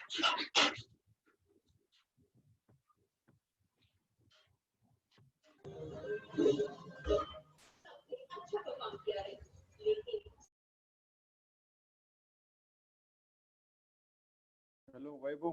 Hello वैभव.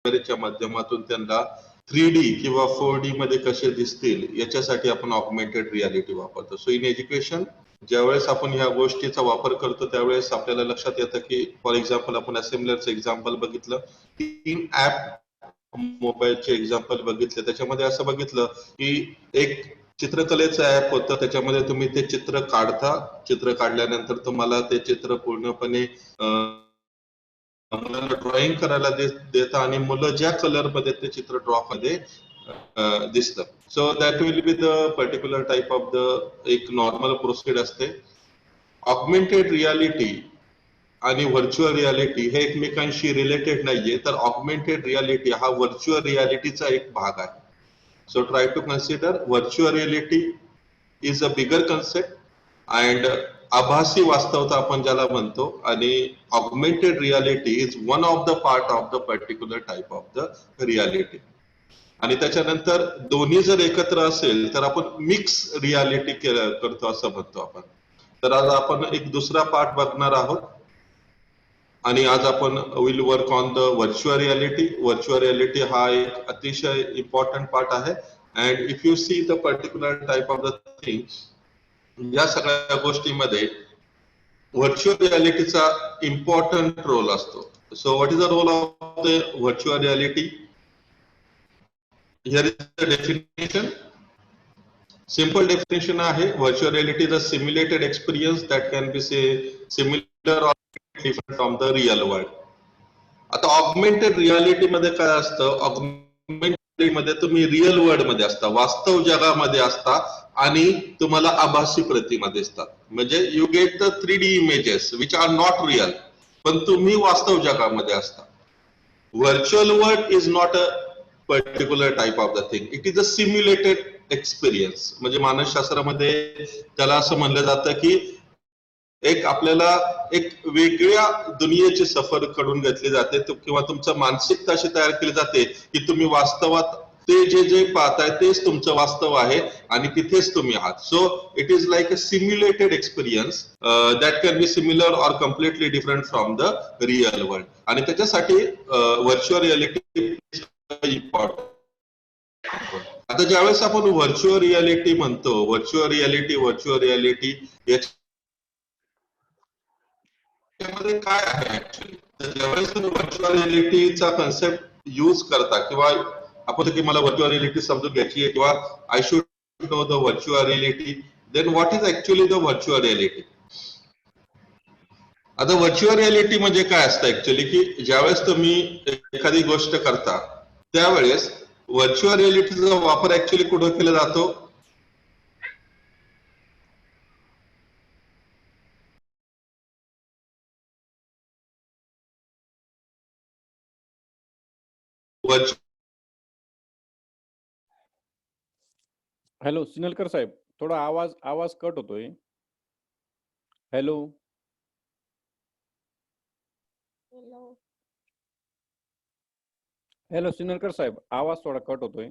च्या माध्यमातून त्यांना 3D किंवा 4D मध्ये कसे दिसतील याच्यासाठी आपण ऑगमेंटेड रियालिटी वापरतो. सो इन एज्युकेशन ज्यावेळेस आपण ह्या गोष्टीचा वापर करतो त्यावेळेस आपल्याला लक्षात येतं की फॉर एक्झाम्पल आपण असेंब्लरचं एक्झाम्पल बघितलं, 3 ऍप मोबाईलचे एक्झाम्पल बघितले, त्याच्यामध्ये असं बघितलं की एक चित्रकलेचं ऍप होतं, त्याच्यामध्ये तुम्ही ते चित्र काढता, चित्र काढल्यानंतर तुम्हाला ते चित्र पूर्णपणे मुलांना ड्रॉइंग करायला देता आणि मुलं ज्या कलर मध्ये ते चित्र ड्रॉ मध्ये दिसतं. So that will be the particular type of the एक नॉर्मल प्रोसेड असते. ऑगमेंटेड रियालिटी आणि व्हर्च्युअल रियालिटी हे एकमेकांशी रिलेटेड नाहीये, तर ऑगमेंटेड रियालिटी हा व्हर्च्युअल रियालिटीचा एक भाग आहे. So try to consider virtual reality is a bigger concept and आभासी वास्तवता आपण ज्याला म्हणतो, आणि augmented reality is one of the part of the particular type of the reality. आणि त्याच्यानंतर दोन्ही जर एकत्र असेल तर आपण मिक्स रियालिटी करतो असं म्हणतो आपण. तर आज आपण एक दुसरा पार्ट बघणार आहोत आणि आज आपण will work on the virtual reality. Virtual reality हा एक अतिशय इम्पॉर्टंट पार्ट आहे. And if you see the particular type of the things, या सगळ्या गोष्टीमध्ये व्हर्च्युअल रियालिटीचा इम्पॉर्टंट रोल असतो. So what is the role of the virtual reality? Here is the definition. Simple definition आहे, virtual reality is a simulated experience that can be similar or different from the real world. आता augmented reality मध्ये काय असतं? Augmented मध्ये तुम्ही real world मध्ये असता, वास्तव जगामध्ये असता आणि तुम्हाला आभासी प्रतिमा दिसतात. म्हणजे you get the 3D images which are not real, पण तुम्ही वास्तव जगामध्ये असता. Virtual world is not a particular type of the thing, it is a simulated experience. म्हणजे मानसशास्त्रामध्ये त्याला असं म्हणलं जातं की एक आपल्याला एक वेगळ्या दुनियेची सफर कडून घेतली जाते किंवा तुमचं मानसिकता अशी तयार केली जाते की तुम्ही वास्तवात ते जे पाहताय तेच तुमचं वास्तव आहे आणि तिथेच तुम्ही आहात. So it is like a simulated experience that can be similar or completely different from the real world. आणि त्याच्यासाठी व्हर्च्युअल रियालिटी इम्पॉर्टंट. आता ज्यावेळेस आपण व्हर्च्युअल रियालिटी म्हणतो, व्हर्च्युअल रियालिटी यामध्ये काय आहे ऍक्च्युअली? तर ज्यावेळेस तुम्ही व्हर्च्युअल रियालिटीचा कन्सेप्ट यूज करता किंवा आपण की मला व्हर्च्युअल रियालिटी समजून घ्यायची आहे किंवा I should know the virtual reality, then what is actually the virtual reality? आता व्हर्च्युअल रियालिटी म्हणजे काय असतं ऍक्च्युअली, की ज्यावेळेस तुम्ही एखादी गोष्ट करता त्यावेळेस व्हर्च्युअल रियालिटीचा वापर ऍक्च्युअली कुठं केला जातो? हॅलो सिनलकर साहेब, थोडा आवाज कट होतोय. हॅलो हॅलो सिनलकर साहेब, आवाज थोडा कट होतोय.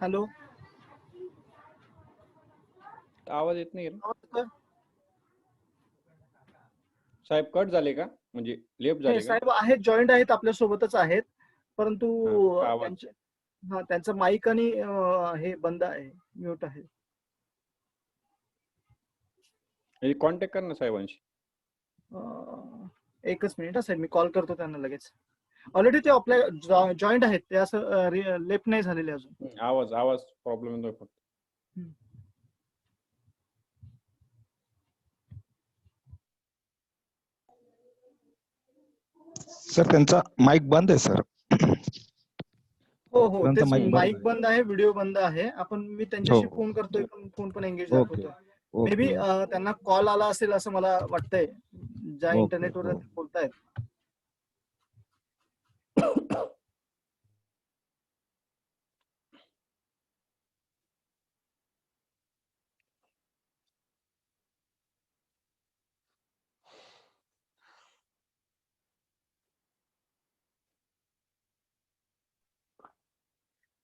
हॅलो, आवाज येत नाही साहेब. कट झाले का? म्हणजे लेफ्ट झाले का? साहेब आहेत, जॉईंट आहेत, आपल्या सोबतच आहेत, परंतु त्यांचं माईक आणि हे बंद आहे, म्यूट आहे. कॉन्टॅक्ट कर ना साहेबांशी. एकच मिनिट साहेब, मी कॉल करतो त्यांना लगेच. ऑलरेडी ते आपल्या जॉईंट आहेत, ते असं लेफ्ट नाही झालेले अजून. आवाज प्रॉब्लेम येतोय फक्त. सर त्यांचा माईक बंद आहे सर. हो हो त्यांचा तेच mic बंद माईक आहे. बंद आहे, व्हिडिओ बंद आहे. आपण मी त्यांच्याशी फोन करतोय पण फोन पण एंगेज ओके दाखवतोय. मे बी ओके त्यांना कॉल आला असेल असं मला वाटतंय, ज्या ओके इंटरनेटवर ते बोलतायत.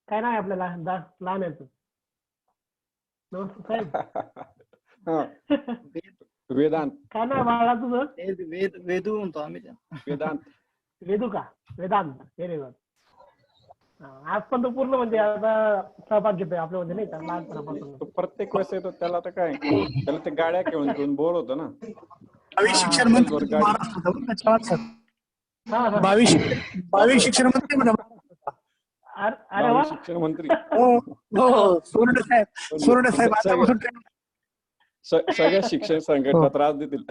काय नाही आपल्याला लहान आहे तू. नमस्कार हा, साहेब. वेदांत काय नाही बाळा तुझं? वेदू म्हणतो आम्ही त्यांना. वेदांत वेदू का? वेदांत. Very good. आज पण तो पूर्ण म्हणजे आता सहभाग घेतोय आपल्यामध्ये नाही का लहानपणापासून. तो प्रत्येक वेळेस येतो, त्याला तर काय, त्याला ते गाड्या खेळून खेळून बोर होतो ना. भावी शिक्षण मंत्री दिवसभर गाडी. महाराष्ट्रात बरं का, चव्हाण सर. हा, हा. भावी शिक्षण मंत्री म्हणा. अरे वा. भावी शिक्षण मंत्री. हो हो सोरडे साहेब आतापासून सगळ्या शिक्षण संघटना त्रास देतील.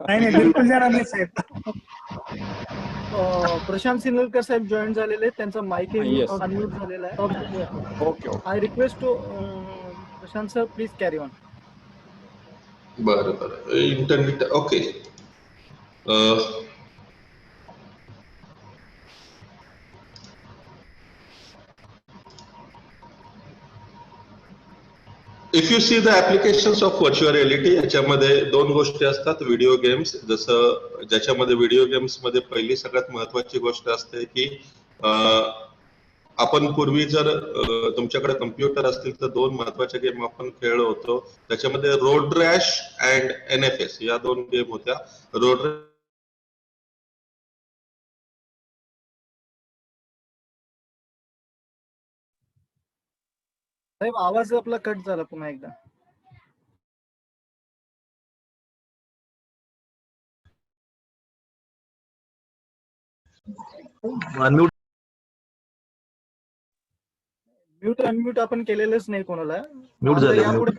नाही बिलकुल जाणार नाही साहेब. प्रशांत सिन्नरकर साहेब जॉईन झालेले, त्यांचा माईक Yes. अनम्यूट झालेला आहे. Okay okay. I request to Prashant sir please carry on. बरं internet okay. If you see the applications of virtual reality, याच्यामध्ये दोन गोष्टी असतात. व्हिडिओ गेम्स, जसं ज्याच्यामध्ये व्हिडिओ गेम्स मध्ये पहिली सगळ्यात महत्वाची गोष्ट असते की आपण पूर्वी जर तुमच्याकडे कम्प्युटर असतील तर दोन महत्वाच्या गेम आपण खेळलो होतो. त्याच्यामध्ये रोड रॅश अँड NFS या दोन गेम होत्या. रोड साहेब आवाज आपला कट झाला पुन्हा एकदा. म्यूट अनम्यूट आपण केलेलंच नाही कोणाला. म्यूट झालं. यापुढे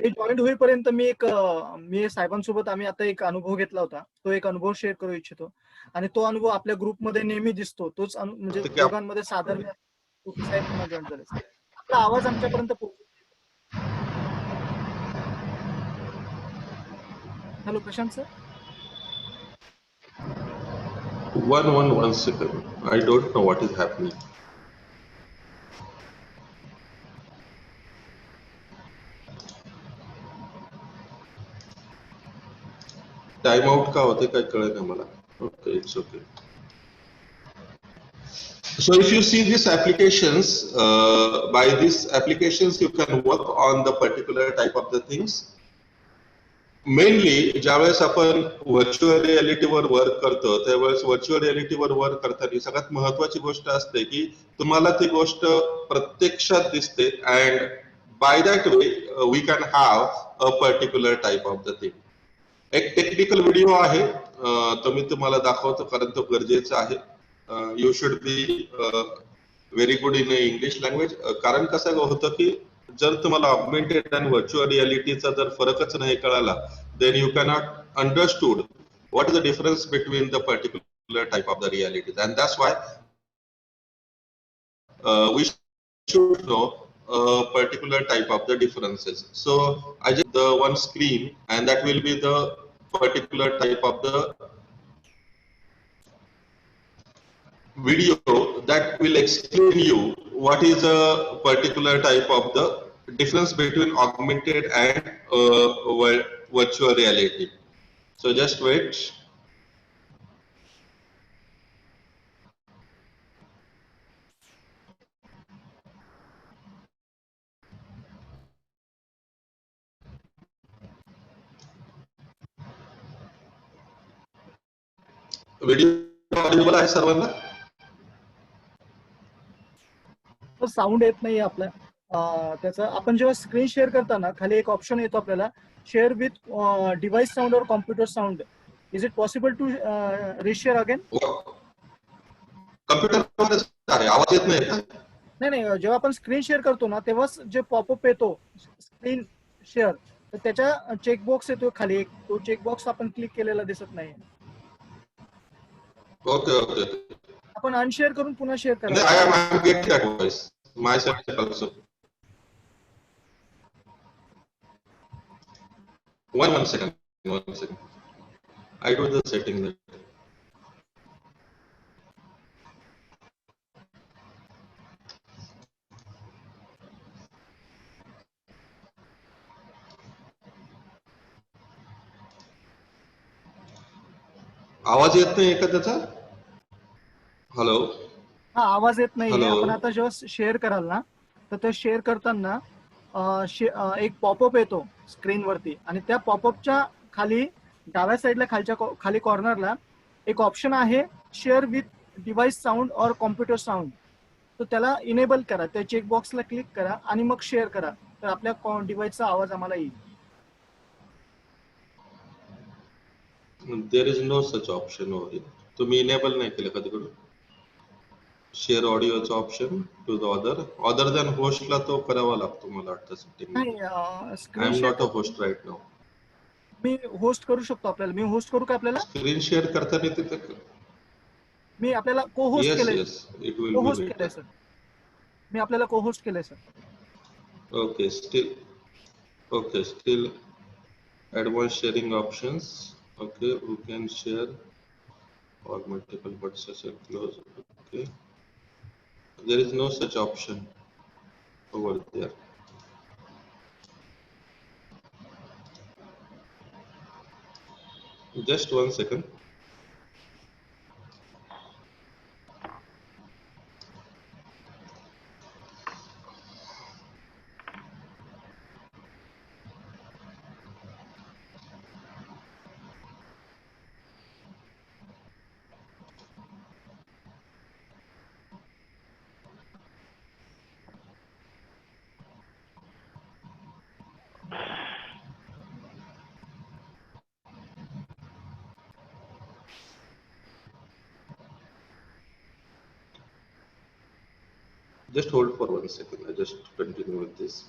ते जॉईंट होईपर्यंत मी साहेबांसोबत आम्ही आता एक अनुभव घेतला होता. तो एक अनुभव शेअर करू इच्छितो आणि तो अनुभव आपल्या ग्रुपमध्ये नेहमी दिसतो. तोच म्हणजे दोघांमध्ये सादर साहेब पुन्हा जॉईन झाले. आपला आवाज आमच्यापर्यंत पोहोचतो. Hello Prashant sir. one second. I don't know what is happening. Time out का होते काय कळलं नाही मला. Okay, it's okay. So if you see these applications, by these applications you can work on the particular type of the things. Mainly ज्यावेळेस आपण virtual रिअलिटीवर work करतो त्यावेळेस व्हर्च्युअल रिअलिटीवर वर्क करताना सगळ्यात महत्वाची गोष्ट असते की तुम्हाला ती गोष्ट प्रत्यक्षात दिसते and by that way we can have a particular type of the thing. एक टेक्निकल व्हिडिओ आहे, तो मी तुम्हाला दाखवतो कारण तो गरजेचा आहे. You should be very good in English language. कारण कसं होतं की जर तुम्हाला ऑगमेंटेड आणि व्हर्च्युअल रिअलिटीचा जर फरकच नाही कळाला then you cannot understood what is the difference between the particular type of the realities, and that's why we should know a particular type of the differences. So I just the one screen and that will be the particular type of the video that will explain you what is a particular type of the difference between augmented and virtual reality. So just wait. Video Audible आहे सर्वांना? Sound येत नाही आपल्या. त्याचं आपण जेव्हा screen share करताना खाली एक ऑप्शन येतो आपल्याला, शेअर विथ डिव्हाइस साऊंड और computer sound. Is it possible to reshare again? Computer आहे, आवाज येत नाही का? नाही जेव्हा आपण स्क्रीन शेअर करतो ना तेव्हाच जे पॉपअप येतो स्क्रीन शेअर तर त्याच्या चेकबॉक्स येतो खाली एक, तो चेकबॉक्स आपण क्लिक केलेला दिसत नाही. Okay, okay. आपण अनशेअर करून पुन्हा शेअर And करा. I am getting that voice. My side also. One second. 1 second. I do the setting there. आवाज येत नाही का त्याचा? हॅलो. हा, आवाज येत नाहीये. Hello. आपण आता जेव्हा शेअर कराल ना, तर ते शेअर करताना एक पॉपअप येतो स्क्रीनवरती आणि त्या पॉपअपच्या खाली डाव्या साईडला खाली कॉर्नरला एक ऑप्शन आहे, शेअर विथ डिव्हाइस साऊंड और कॉम्प्युटर साऊंड. तर त्याला इनेबल करा, त्या चेकबॉक्सला क्लिक करा आणि मग शेअर करा, तर आपल्या डिव्हाइसचा आवाज आम्हाला येईल. There is no such option over here. तुम्ही इनेबल नाही केलं का तिकडून? शेअर ऑडिओचा option to the other than होस्टला तो करावा लागतो मला वाटतं सेटिंग. नाही, I screen am not a share host right now. मी होस्ट करू शकतो. आपल्याला मी होस्ट करू का आपल्याला? स्क्रीन शेअर करताना तिथे मी आपल्याला को होस्ट येस केलंय. येस इट विल को बी होस्ट केलंय बेटर. सर. मी आपल्याला को होस्ट केलंय sir. Okay, still advanced sharing options. Okay, who can share or multiple but session close. Okay, there is no such option over there. Just 1 second. Just hold for 1 second. I just continue with this.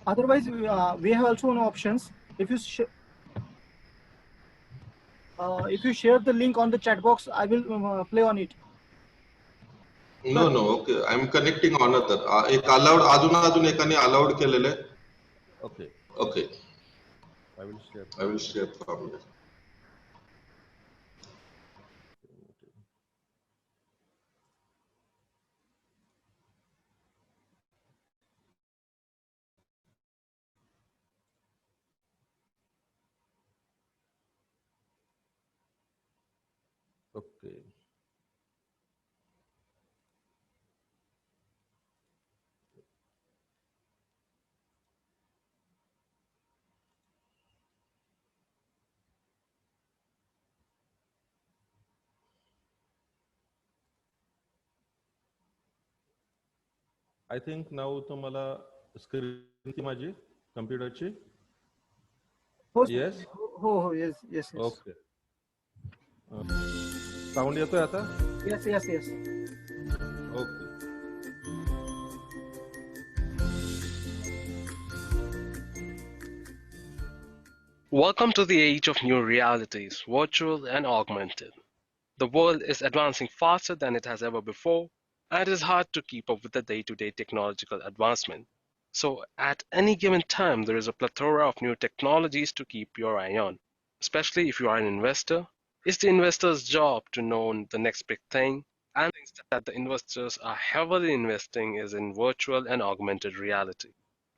Otherwise, we have also no options. If you share the link on the chat box, I will play on it. No, no. Okay, I'm connecting another. एक allowed अजून एकाने allowed केलेलं आहे. Okay, Okay, I will share. I will share from there. Okay. I think now तुम्हाला screen ती माझी कम्प्युटरची. Yes. हो, yes. Okay. Sound येतोय आता? Yes. Okay. Welcome to the age of new realities, virtual and augmented. The world is advancing faster than it has ever before, and it is hard to keep up with the day-to-day technological advancement. So at any given time, there is a plethora of new technologies to keep your eye on, especially if you are an investor, It's the investor's job to know the next big thing, and things that the investors are heavily investing is in virtual and augmented reality.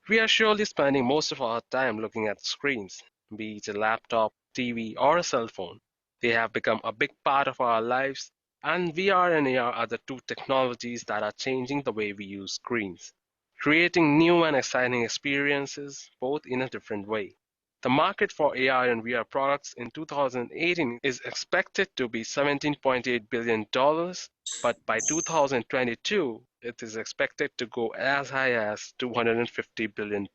We are surely spending most of our time looking at screens, be it a laptop, TV, or a cell phone. They have become a big part of our lives, and VR and AR are the two technologies that are changing the way we use screens, creating new and exciting experiences, both in a different way. The market for AR and VR products in 2018 is expected to be $17.8 billion, but by 2022, it is expected to go as high as $250 billion.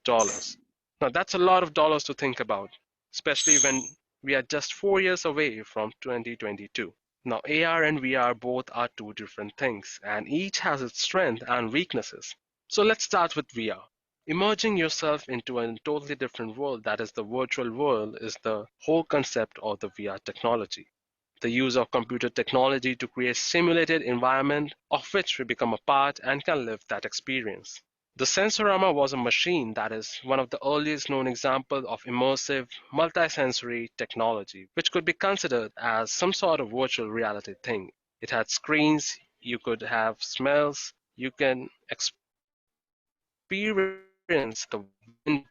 Now, that's a lot of dollars to think about, especially when we are just 4 years away from 2022. Now, AR and VR both are two different things, and each has its strengths and weaknesses. So let's start with VR. Immerging yourself into a totally different world, that is the virtual world, is the whole concept of the VR technology. The use of computer technology to create simulated environment of which we become a part and can live that experience. The Sensorama was a machine that is one of the earliest known examples of immersive, multisensory technology, which could be considered as some sort of virtual reality thing. It had screens, you could have smells, you can experience the wind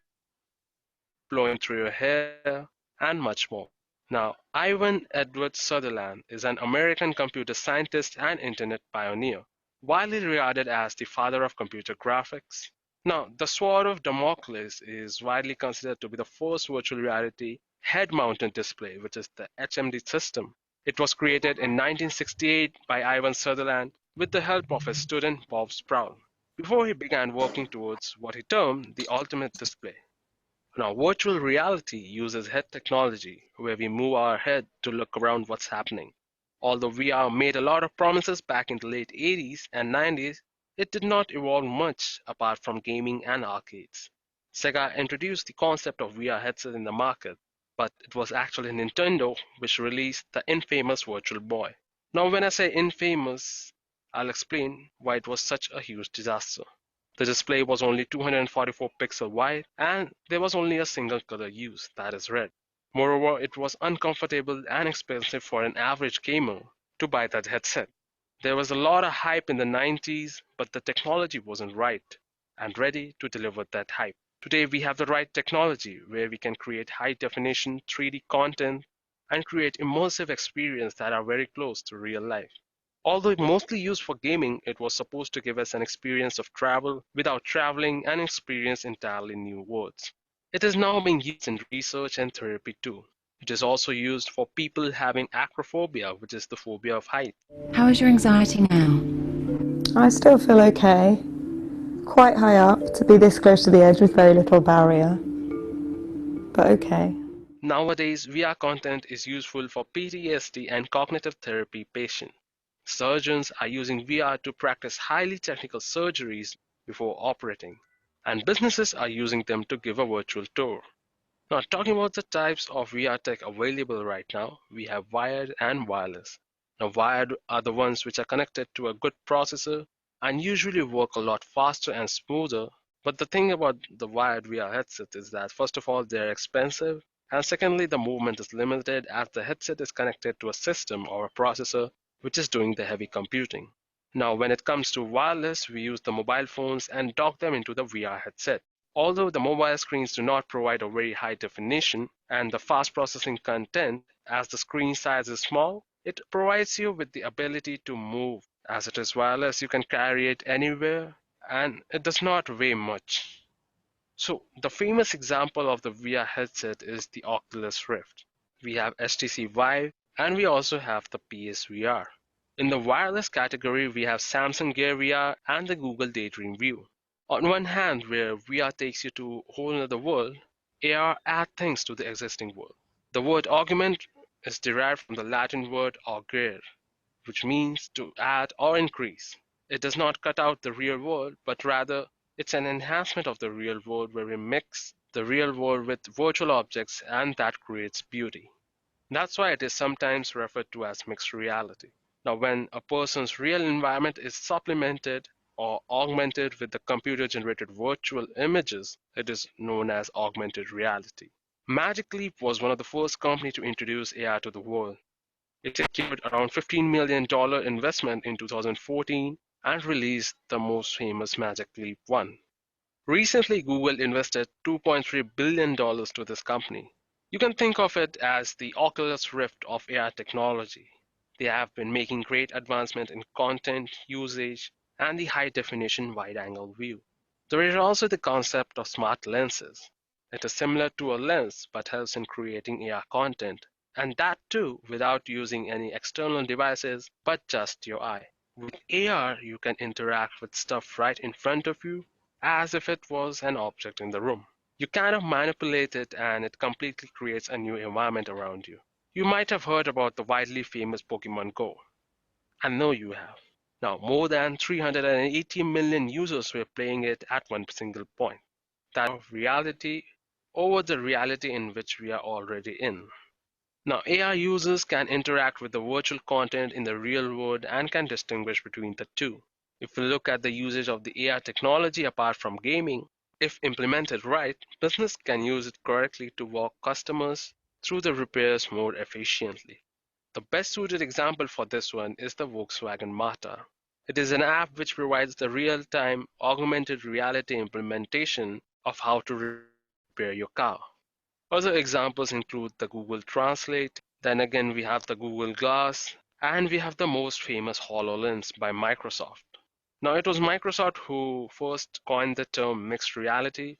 blowing through your hair, and much more. Now, Ivan Edward Sutherland is an American computer scientist and internet pioneer, widely regarded as the father of computer graphics. Now, the Sword of Damocles is widely considered to be the first virtual reality head-mounted display, which is the HMD system. It was created in 1968 by Ivan Sutherland with the help of his student Bob Sproul, before he began working towards what he termed the ultimate display. Now, virtual reality uses head technology, where we move our head to look around what's happening. Although VR made a lot of promises back in the late 80s and 90s, it did not evolve much apart from gaming and arcades. Sega introduced the concept of VR headset in the market, but it was actually Nintendo which released the infamous Virtual Boy. Now, when I say infamous, I'll explain why it was such a huge disaster. The display was only 244 pixels wide, and there was only a single color used, that is red. Moreover, it was uncomfortable and expensive for an average gamer to buy that headset. There was a lot of hype in the 90s, but the technology wasn't right and ready to deliver that hype. Today, we have the right technology where we can create high definition 3D content and create immersive experiences that are very close to real life. Although mostly used for gaming, it was supposed to give us an experience of travel without traveling and experience entirely new worlds. It is now being used in research and therapy too. It is also used for people having acrophobia, which is the phobia of height. How is your anxiety now? I still feel okay. Quite high up to be this close to the edge with very little barrier, but okay. Nowadays, VR content is useful for PTSD and cognitive therapy patients. Surgeons are using VR to practice highly technical surgeries before operating, and businesses are using them to give a virtual tour. Now, talking about the types of VR tech available right now, we have wired and wireless. Now, wired are the ones which are connected to a good processor and usually work a lot faster and smoother. But the thing about the wired VR headset is that, first of all, they're expensive, and secondly, the movement is limited as the headset is connected to a system or a processor which is doing the heavy computing. Now, when it comes to wireless, we use the mobile phones and dock them into the VR headset. Although the mobile screens do not provide a very high definition and the fast processing content, as the screen size is small, it provides you with the ability to move. As it is wireless, you can carry it anywhere and it does not weigh much. So the famous example of the VR headset is the Oculus Rift. We have HTC Vive and we also have the PSVR. In the wireless category, we have Samsung Gear VR and the Google Daydream View. On one hand, where VR takes you to a whole other world, AR adds things to the existing world. The word augment is derived from the Latin word augere, which means to add or increase. It does not cut out the real world, but rather it's an enhancement of the real world where we mix the real world with virtual objects and that creates beauty. That's why it is sometimes referred to as mixed reality. Now, when a person's real environment is supplemented or augmented with the computer-generated virtual images, it is known as augmented reality. Magic Leap was one of the first companies to introduce AR to the world. It secured around $15 million investment in 2014 and released the most famous Magic Leap 1. Recently, Google invested $2.3 billion to this company. You can think of it as the Oculus Rift of AR technology. They have been making great advancement in content, usage, and the high-definition wide-angle view. There is also the concept of smart lenses. It is similar to a lens but helps in creating AR content, and that too without using any external devices but just your eye. With AR, you can interact with stuff right in front of you as if it was an object in the room. You kind of manipulate it and it completely creates a new environment around you. You might have heard about the widely famous Pokemon Go. I know you have. Now, more than 380 million users were playing it at one single point. That of reality over the reality in which we are already in. Now, AR users can interact with the virtual content in the real world and can distinguish between the two. If we look at the usage of the AR technology apart from gaming, if implemented right, business can use it correctly to walk customers through the repairs more efficiently. The best suited example for this one is the Volkswagen Mata. It is an app which provides the real-time augmented reality implementation of how to repair your car. Other examples include the Google Translate, then again we have the Google Glass, and we have the most famous HoloLens by Microsoft. Now it was Microsoft who first coined the term mixed reality.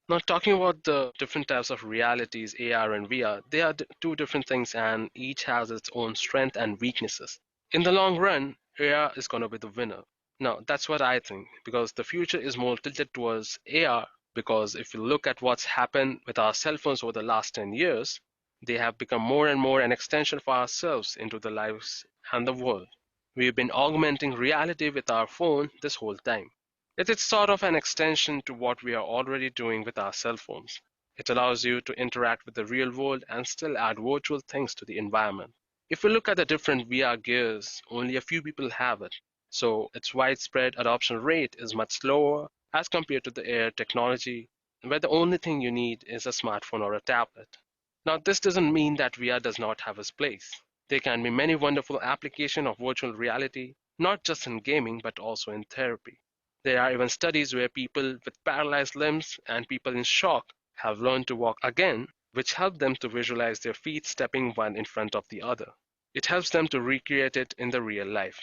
Now talking about the different types of realities, AR and VR, they are two different things and each has its own strength and weaknesses. In the long run, AR is going to be the winner. Now that's what I think because the future is more tilted towards AR because if you look at what's happened with our cell phones over the last 10 years, they have become more and more an extension of ourselves into the lives and the world. We've been augmenting reality with our phone this whole time. It is sort of an extension to what we are already doing with our cell phones. It allows you to interact with the real world and still add virtual things to the environment. If we look at the different VR gears, only a few people have it, so its widespread adoption rate is much slower as compared to the AR technology, where the only thing you need is a smartphone or a tablet. Now, this doesn't mean that VR does not have its place. There can be many wonderful applications of virtual reality, not just in gaming, but also in therapy. There are even studies where people with paralyzed limbs and people in shock have learned to walk again, which help them to visualize their feet stepping one in front of the other. It helps them to recreate it in the real life.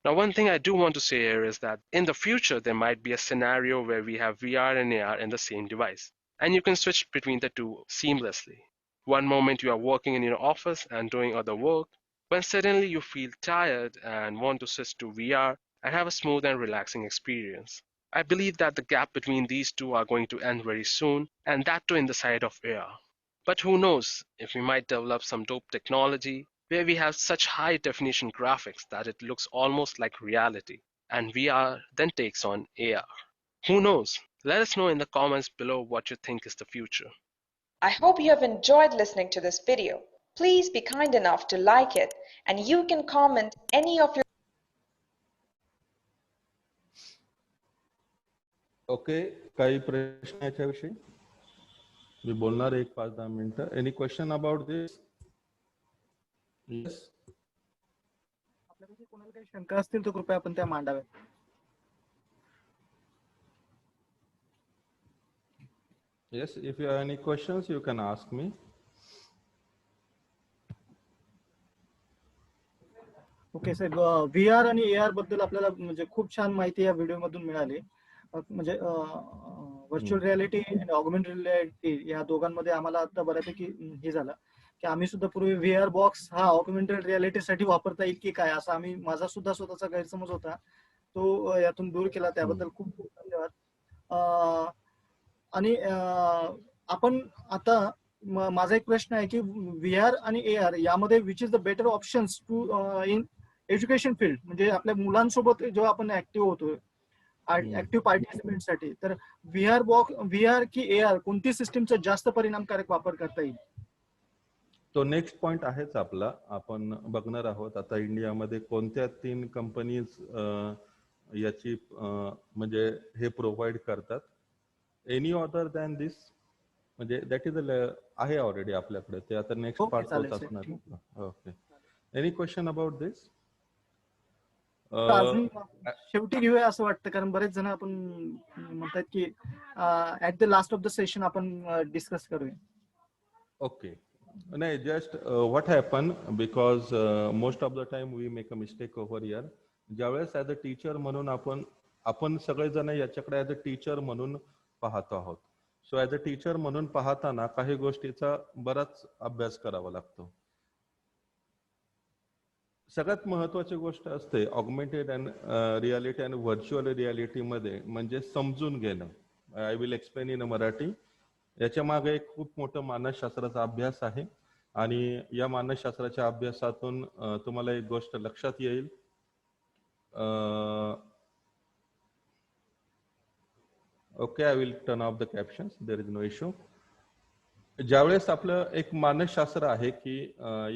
Now, one thing I do want to say here is that in the future, there might be a scenario where we have VR and AR in the same device, and you can switch between the two seamlessly. One moment you are working in your office and doing other work, when suddenly you feel tired and want to switch to VR and have a smooth and relaxing experience. I believe that the gap between these two are going to end very soon, and that too in the side of AR. But who knows if we might develop some dope technology where we have such high definition graphics that it looks almost like reality, and VR then takes on AR. Who knows? Let us know in the comments below what you think is the future. I hope you have enjoyed listening to this video. Please be kind enough to like it, and you can comment any of your okay, काही प्रश्न याच्याविषयी मी बोलणार 1-5-10 मिनिटं. Any question about this? Yes. आपल्याकडे कोणाला काही शंका असतील तर कृपया आपण त्या मांडाव्यात. Yes, if you have any questions, you can ask me. Okay sir, VR आणि एआर बद्दल आपल्याला म्हणजे खूप छान माहिती या व्हिडिओ मधून मिळाली. म्हणजे व्हर्च्युअल रियालिटी आणि ऑगमेंटेड रियालिटी या दोघांमध्ये आम्हाला आता बऱ्यापैकी हे झालं की आम्ही सुद्धा पूर्वी व्हीआर बॉक्स हा ऑगमेंटेड रियालिटीसाठी वापरता येईल की काय असा माझा सुद्धा स्वतःचा गैरसमज होता, तो यातून दूर केला, त्याबद्दल खूप खूप धन्यवाद. आणि आपण आता माझा एक प्रश्न आहे की व्हीआर आणि एआर यामध्ये which is the better options to in education field, म्हणजे आपल्या मुलांसोबत जेव्हा आपण ऍक्टिव्ह होतो ऍक्टिव्ह पार्टिसिपेंट साठी, तर व्हीआर की एआर कोणती सिस्टीमचा जास्त परिणामकारक वापर करता येईल? तो नेक्स्ट पॉइंट आहेच आपला. आपण बघणार आहोत आता इंडियामध्ये कोणत्या 3 कंपनीज याची म्हणजे हे प्रोव्हाइड करतात. एनी अदर दॅन दिस म्हणजे दॅट इज आहे ऑलरेडी आपल्याकडे, ते आता नेक्स्ट पार्ट होत असणार. Okay, Any question about this? अजून शेवटी घेऊया असं वाटतं, कारण बरेच जण आपण म्हणतात की at the last of the session आपण डिस्कस करूया. Okay. No, just what happened, because most of the time we make a mistake over here. ज्यावेळेस ऍज अ टीचर म्हणून आपण सगळेजण याच्याकडे ऍज अ टीचर म्हणून पाहतो आहोत. सो ऍज अ टीचर म्हणून पाहताना काही गोष्टीचा बराच अभ्यास करावा लागतो. सगळ्यात महत्वाची गोष्ट असते ऑगमेंटेड अँड रियालिटी आणि व्हर्च्युअल रियालिटी मध्ये म्हणजे समजून घेणं. I will explain in Marathi. याच्या मागे एक खूप मोठं मानसशास्त्राचा अभ्यास आहे आणि या मानसशास्त्राच्या अभ्यासातून तुम्हाला एक गोष्ट लक्षात येईल. Okay, I will turn off the captions, there is no issue. ज्यावेळेस आपलं एक मानसशास्त्र आहे की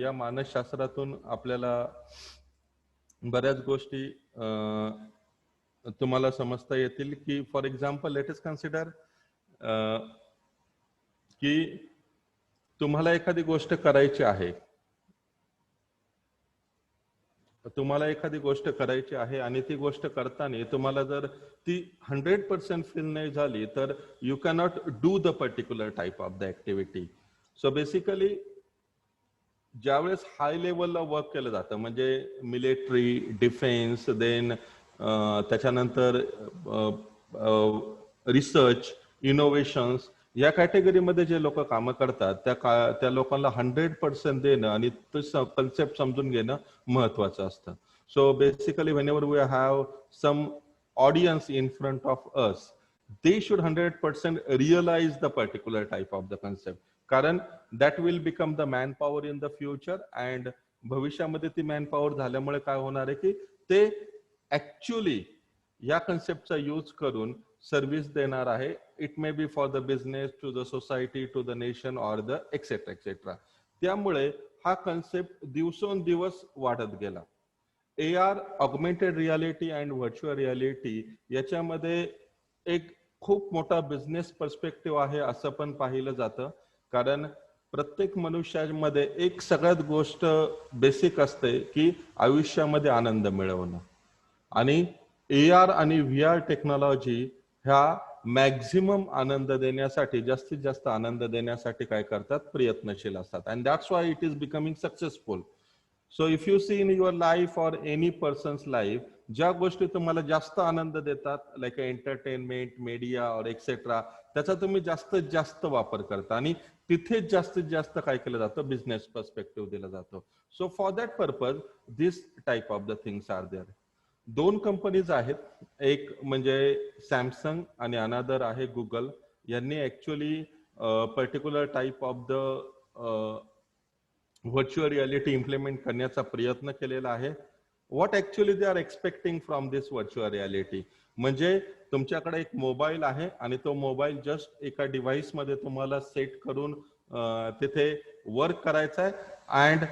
या मानसशास्त्रातून आपल्याला बऱ्याच गोष्टी तुम्हाला समजता येतील की for example let us consider की तुम्हाला एखादी गोष्ट करायची आहे, आणि ती गोष्ट करताना तुम्हाला जर ती 100% फील नाही झाली तर you cannot do the particular type of the activity. So basically ज्यावेळेस हाय लेवलला वर्क केलं जातं म्हणजे मिलिटरी, डिफेन्स, देन त्याच्यानंतर रिसर्च, इनोव्हेशन्स, या कॅटेगरीमध्ये जे लोक कामं करतात त्या लोकांना 100% देणं आणि तो कन्सेप्ट समजून घेणं महत्वाचं असतं. So basically whenever we have some audience in front of us, they should 100% realise the particular type of the concept, कारण that will become the man power in the future. And भविष्यामध्ये ती man power झाल्यामुळे काय होणार आहे की ते actually या कन्सेप्टचा यूज करून सर्व्हिस देणार आहे. It may be for the business, to the society, to the nation or the etcetera etcetera. त्यामुळे हा कन्सेप्ट दिवसेंदिवस वाढत गेला. AR, augmented reality and virtual reality याच्यामध्ये एक खूप मोठा बिझनेस पर्स्पेक्टिव्ह आहे असं पण पाहिलं जातं, कारण प्रत्येक मनुष्यामध्ये एक सगळ्यात गोष्ट बेसिक असते की आयुष्यामध्ये आनंद मिळवणं. आणि AR आणि VR टेक्नॉलॉजी ह्या मॅक्झिमम आनंद देण्यासाठी, जास्तीत जास्त आनंद देण्यासाठी काय करतात, प्रयत्नशील असतात. And that's why it is becoming successful. So if you see in your life or any person's life, ज्या गोष्टी तुम्हाला जास्त आनंद देतात लाईक एंटरटेनमेंट, मीडिया और एक्सेट्रा, त्याचा तुम्ही जास्तीत जास्त वापर करता आणि तिथेच जास्तीत जास्त काय केलं जातं, बिझनेस पर्स्पेक्टिव्ह दिला जातो. So for that purpose this type of the things are there. 2 companies आहेत, एक म्हणजे सॅमसंग आणि अनादर आहे गुगल. यांनी actually particular type of the virtual reality implement करण्याचा प्रयत्न केलेला आहे. What actually they are expecting from this virtual reality, म्हणजे तुमच्याकडे एक मोबाईल आहे आणि तो मोबाईल जस्ट एका डिव्हाइस मध्ये तुम्हाला सेट करून तिथे वर्क करायचा आहे. And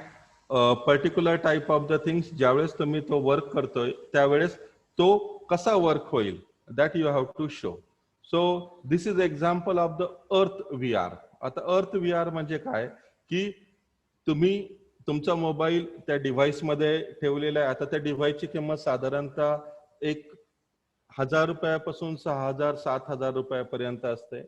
particular type of the things ज्यावेळेस तुम्ही तो वर्क करतोय त्यावेळेस तो कसा वर्क होईल that you have to show. So this is example of the Earth VR. आता अर्थ VR म्हणजे काय की तुम्ही तुमचा मोबाईल त्या डिव्हाइस मध्ये ठेवलेला आहे. आता त्या डिव्हाइसची किंमत साधारणतः 1,000 रुपयापासून 6,000 7,000 रुपयापर्यंत असते.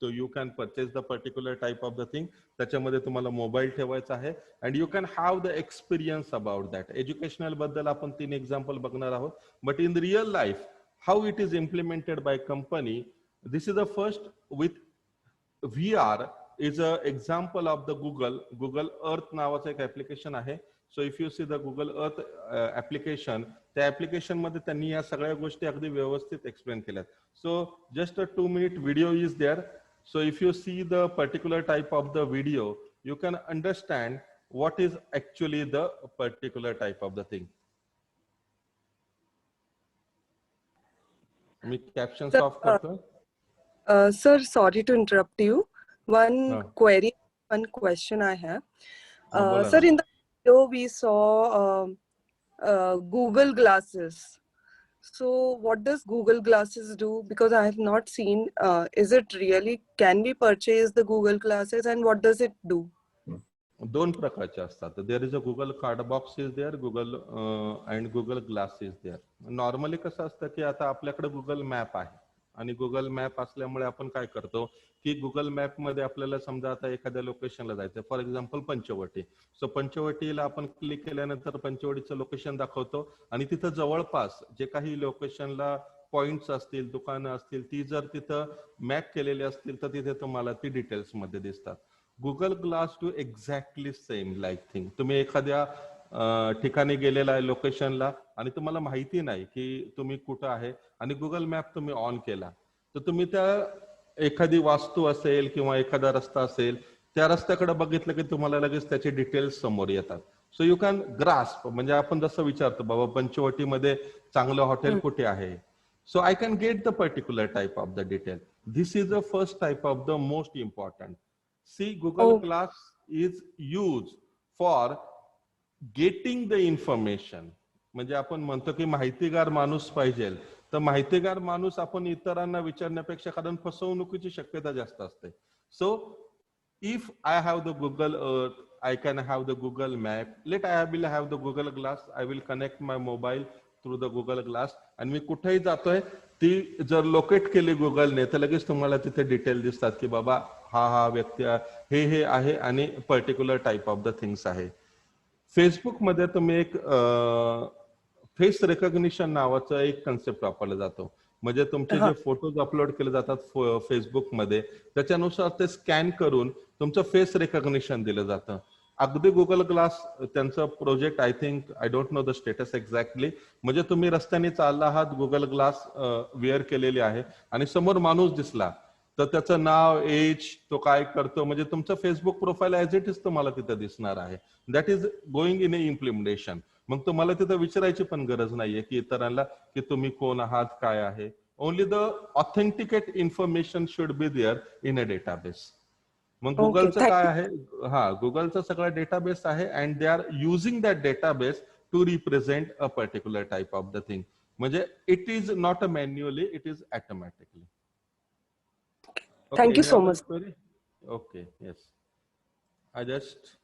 So you can purchase the particular type of the thing. त्याच्यामध्ये तुम्हाला मोबाईल ठेवायचा आहे and you can have the experience about that. Educational बद्दल आपण 3 एक्झाम्पल बघणार आहोत. But in real life, how it is implemented by company, this is the first with VR is a example of the Google Earth नावाचं एक application आहे. So if you see the Google Earth application, त्या application मध्ये त्यांनी या सगळ्या गोष्टी अगदी व्यवस्थित एक्सप्लेन केल्यात. So just a 2-minute video is there. So if you see the particular type of the video, you can understand what is actually the particular type of the thing. Me captions off करतो. Sir, sorry to interrupt you. One question I have. Sir, in the video we saw Google Glasses. So what does Google Glasses do? Because I have not seen, is it really, can we purchase the Google Glasses and what does it do? दोन प्रकारचे असतात. There is a Google card box is there, Google and Google Glass is there. Normally कसं असतं की आता आपल्याकडे Google map आहे आणि गुगल मॅप असल्यामुळे आपण काय करतो की गुगल मॅप मध्ये आपल्याला समजा आता एखाद्या लोकेशनला जायचं, फॉर एक्झाम्पल पंचवटी. सो पंचवटीला आपण क्लिक केल्यानंतर पंचवटीचं लोकेशन दाखवतो आणि तिथं जवळपास जे काही लोकेशनला पॉइंट्स असतील, दुकानं असतील, ती जर तिथं मॅप केलेली असतील तर तिथे तुम्हाला ती डिटेल्स मध्ये दिसतात. Google glass do exactly same like thing. तुम्ही एखाद्या ठिकाणी गेलेला आहे लोकेशनला आणि तुम्हाला माहिती नाही की तुम्ही कुठं आहे आणि गुगल मॅप तुम्ही ऑन केला तर तुम्ही त्या एखादी वास्तू असेल किंवा एखादा रस्ता असेल त्या रस्त्याकडे बघितलं की तुम्हाला लगेच त्याचे डिटेल्स समोर येतात. सो यू कॅन ग्रास्प, म्हणजे आपण जसं विचारतो बाबा पंचवटीमध्ये चांगलं हॉटेल कुठे आहे, so I can get the particular type of the detail. This is the first type of the most important. See, Google Glass is used for getting the information. म्हणजे आपण म्हणतो की माहितीगार माणूस पाहिजे, तर माहितीगार माणूस आपण इतरांना विचारण्यापेक्षा, कारण फसवणुकीची शक्यता जास्त असते. So if I have the Google Earth, I can have the Google Map. Let I will have the Google Glass. I will connect my mobile through the Google Glass. आणि मी कुठेही जातोय ती जर लोकेट केली गुगलने तर लगेच तुम्हाला तिथे डिटेल दिसतात की बाबा हा व्यक्ती हे आहे आणि particular type of the things आहे. फेसबुक मध्ये तुम्ही एक फेस रेकॉग्निशन नावाचा एक कन्सेप्ट वापरला जातो. म्हणजे तुमचे जे फोटोज अपलोड केले जातात फेसबुक मध्ये त्याच्यानुसार ते स्कॅन करून तुमचं फेस रेकॉग्निशन दिलं जातं. अगदी गुगल ग्लास त्यांचं project, I think, I don't know the status exactly, म्हणजे तुम्ही रस्त्याने चालला आहात, गुगल ग्लास वेअर केलेली आहे आणि समोर माणूस दिसला तर त्याचं नाव, एज, तो काय करतो, म्हणजे तुमचं Facebook profile as it is तुम्हाला तिथं दिसणार आहे. That is going in A implementation. मग तुम्हाला तिथं विचारायची पण गरज नाहीये की इतरांना की तुम्ही कोण आहात, काय आहे. Only the authenticate information should be there in a database. मग गुगलचं काय आहे, गुगलचा सगळा डेटाबेस आहे and they are using that database to represent a particular type of the thing. म्हणजे it is not a manually, it is automatically. Thank you so much. Okay, yes. I just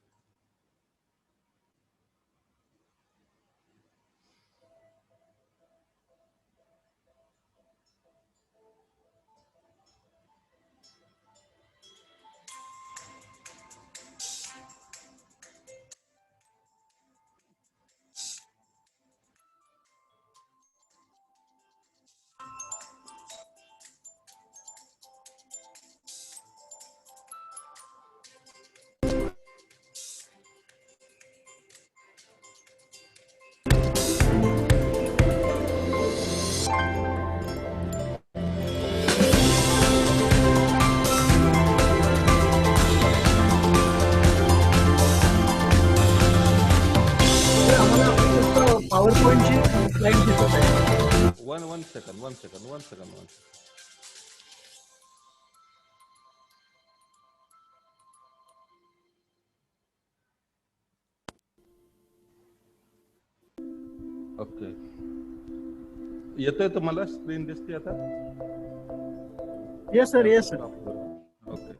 पॉवर पॉइंटची slide दिसत आहे. one second. Okay, येतोय तुम्हाला? Screen दिसते आता? Yes sir, yes sir. Okay.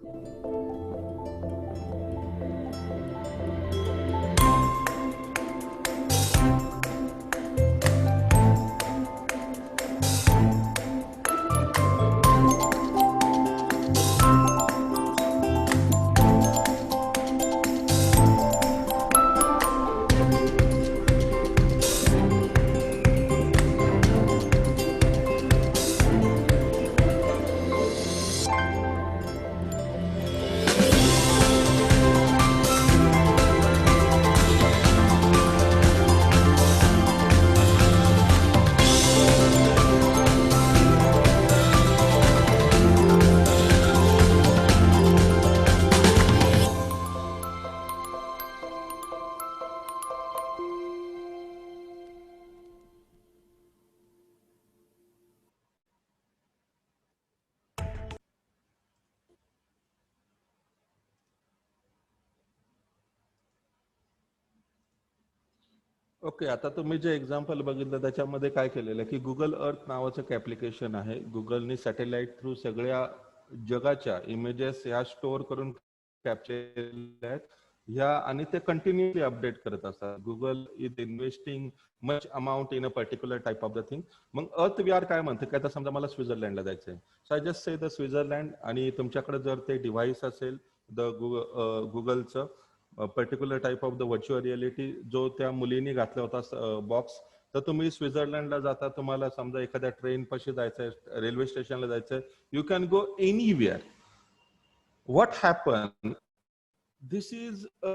Okay, आता तुम्ही जे एक्झाम्पल बघितलं त्याच्यामध्ये काय केलेलं आहे की गुगल अर्थ नावाचं एक ऍप्लिकेशन आहे. गुगलने सॅटेलाइट थ्रू सगळ्या जगाच्या इमेजेस ह्या स्टोअर करून कॅप्चर केलेल्या आहेत ह्या आणि ते कंटिन्युअसली अपडेट करत असतात. Google is investing much amount in a particular type of the thing. मग अर्थ VR काय म्हणते की आता समजा मला स्वित्झर्लंडला जायचंय, so I just say the Switzerland, आणि तुमच्याकडे जर ते डिव्हाइस असेल द गुगलचं particular type of the virtual reality जो त्या मुलीने घातला होता बॉक्स, तर तुम्ही स्वित्झर्लंडला जाता, तुम्हाला समजा एखाद्या ट्रेन पाशी जायचंय, रेल्वे स्टेशनला जायचंय, you can go anywhere. What happen, this is a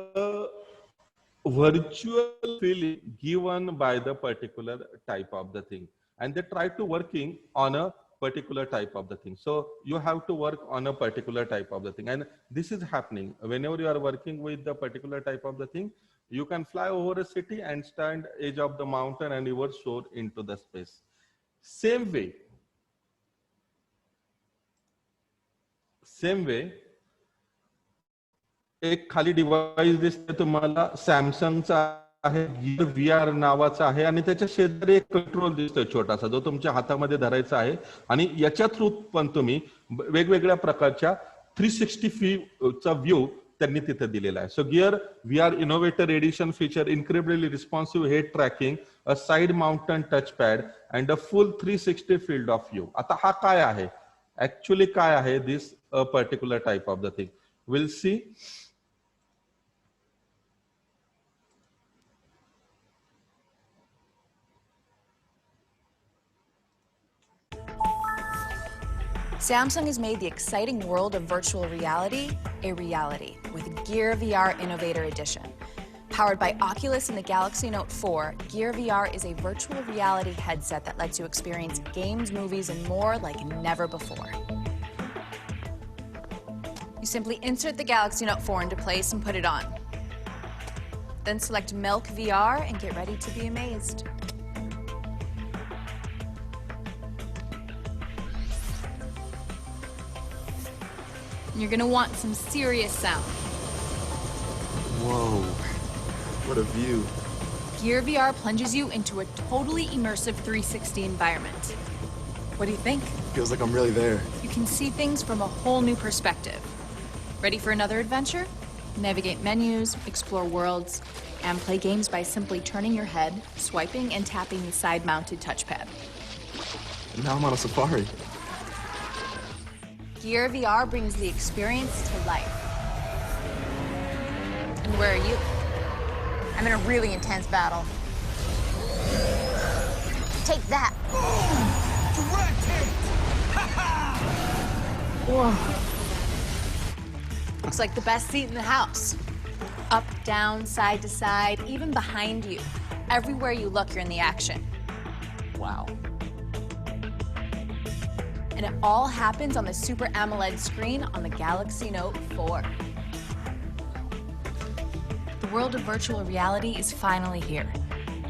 virtual feeling given by the particular type of the thing, and they try to working on a particular type of the thing. So you have to work on a particular type of the thing, and this is happening whenever you are working with the particular type of the thing. You can fly over a city and stand edge of the mountain and you will soar into the space. Same way एक खाली device दिसते तुम्हाला, सॅमसंगचा आहे, gear VR नावाचा आहे, आणि त्याच्या शेजारी एक कंट्रोल दिसतोय छोटासा जो तुमच्या हातामध्ये धरायचा आहे, आणि याच्या थ्रू पण तुम्ही वेगवेगळ्या प्रकारच्या 360 चा व्ह्यू त्यांनी तिथे दिलेला आहे. So Gear VR innovator edition feature incredibly responsive head tracking, a side mountain touch pad and a full 360 field of view. आता हा काय आहे, ऍक्च्युअली काय आहे this a particular type of the thing, will see. Samsung has made the exciting world of virtual reality a reality with Gear VR Innovator Edition. Powered by Oculus and the Galaxy Note 4, Gear VR is a virtual reality headset that lets you experience games, movies, and more like never before. You simply insert the Galaxy Note 4 into place and put it on. Then select Milk VR and get ready to be amazed. You're gonna want some serious sound. Whoa, what a view. Gear VR plunges you into a totally immersive 360 environment. What do you think? Feels like I'm really there. You can see things from a whole new perspective. Ready for another adventure? Navigate menus, explore worlds, and play games by simply turning your head, swiping, and tapping the side-mounted touchpad. And now I'm on a safari. Gear VR brings the experience to life. And where are you? I'm in a really intense battle. Take that. Direct hit! Whoa. Looks like the best seat in the house. Up, down, side to side, even behind you. Everywhere you look, you're in the action. Wow. And it all happens on the Super AMOLED screen on the Galaxy Note 4. The world of virtual reality is finally here.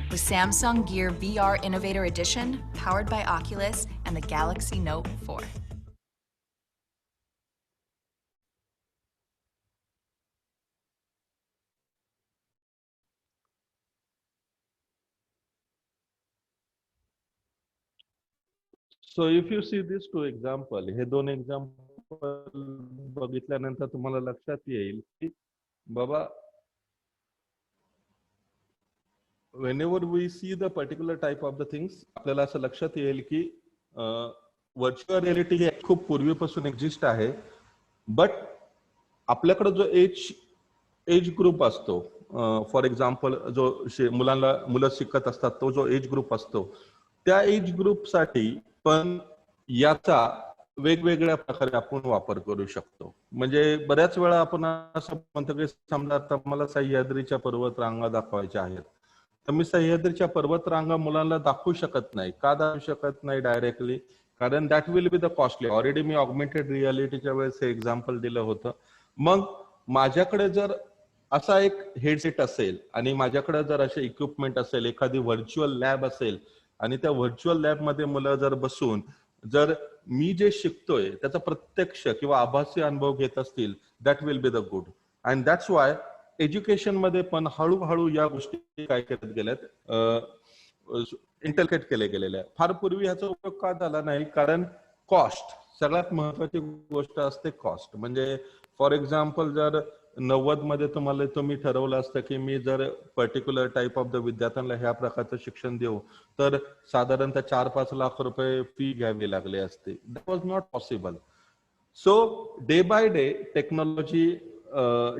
With Samsung Gear VR Innovator Edition, powered by Oculus and the Galaxy Note 4. So if you see these two example, हे दोन example बघितल्यानंतर तुम्हाला लक्षात येईल की बाबा whenever we see the particular type of the things, आपल्याला असं लक्षात येईल की व्हर्च्युअल रिअलिटी हे खूप पूर्वीपासून एक्झिस्ट आहे, बट आपल्याकडे जो एज ग्रुप असतो, फॉर एक्झाम्पल जो मुलं शिकत असतात तो जो एज ग्रुप असतो, त्या एज ग्रुपसाठी पण याचा वेगवेगळ्या प्रकारे आपण वापर करू शकतो. म्हणजे बऱ्याच वेळा आपण असं म्हणतो की समजा आता मला सह्याद्रीच्या पर्वतरांगा दाखवायच्या आहेत, तर मी सह्याद्रीच्या पर्वतरांगा मुलांना दाखवू शकत नाही. का दाखवू शकत नाही डायरेक्टली? कारण that will be the costly. Already मी ऑगमेंटेड रियालिटीच्या वेळेस हे एक्झाम्पल दिलं होतं. मग माझ्याकडे जर असा एक हेडसेट असेल आणि माझ्याकडे जर असे इक्विपमेंट असेल, एखादी व्हर्च्युअल लॅब असेल आणि त्या व्हर्च्युअल लॅब मध्ये मुलं जर बसून जर मी जे शिकतोय त्याचा प्रत्यक्ष किंवा आभासी अनुभव घेत असतील, that will be the good. And that's Y education मध्ये पण हळूहळू या गोष्टी काय करत गेल्यात, इंटरकेट केले गेलेल्या. फार पूर्वी ह्याचा उपयोग का झाला नाही? कारण कॉस्ट सगळ्यात महत्वाची गोष्ट असते. कॉस्ट म्हणजे फॉर एक्झाम्पल जर 90 मध्ये तुम्ही ठरवलं असतं की मी जर पर्टिक्युलर टाईप ऑफ द विद्यार्थ्यांना ह्या प्रकारचं शिक्षण देऊ तर साधारणतः 4-5 लाख रुपये फी घ्यावी लागली असते. That was not possible. So day by day technology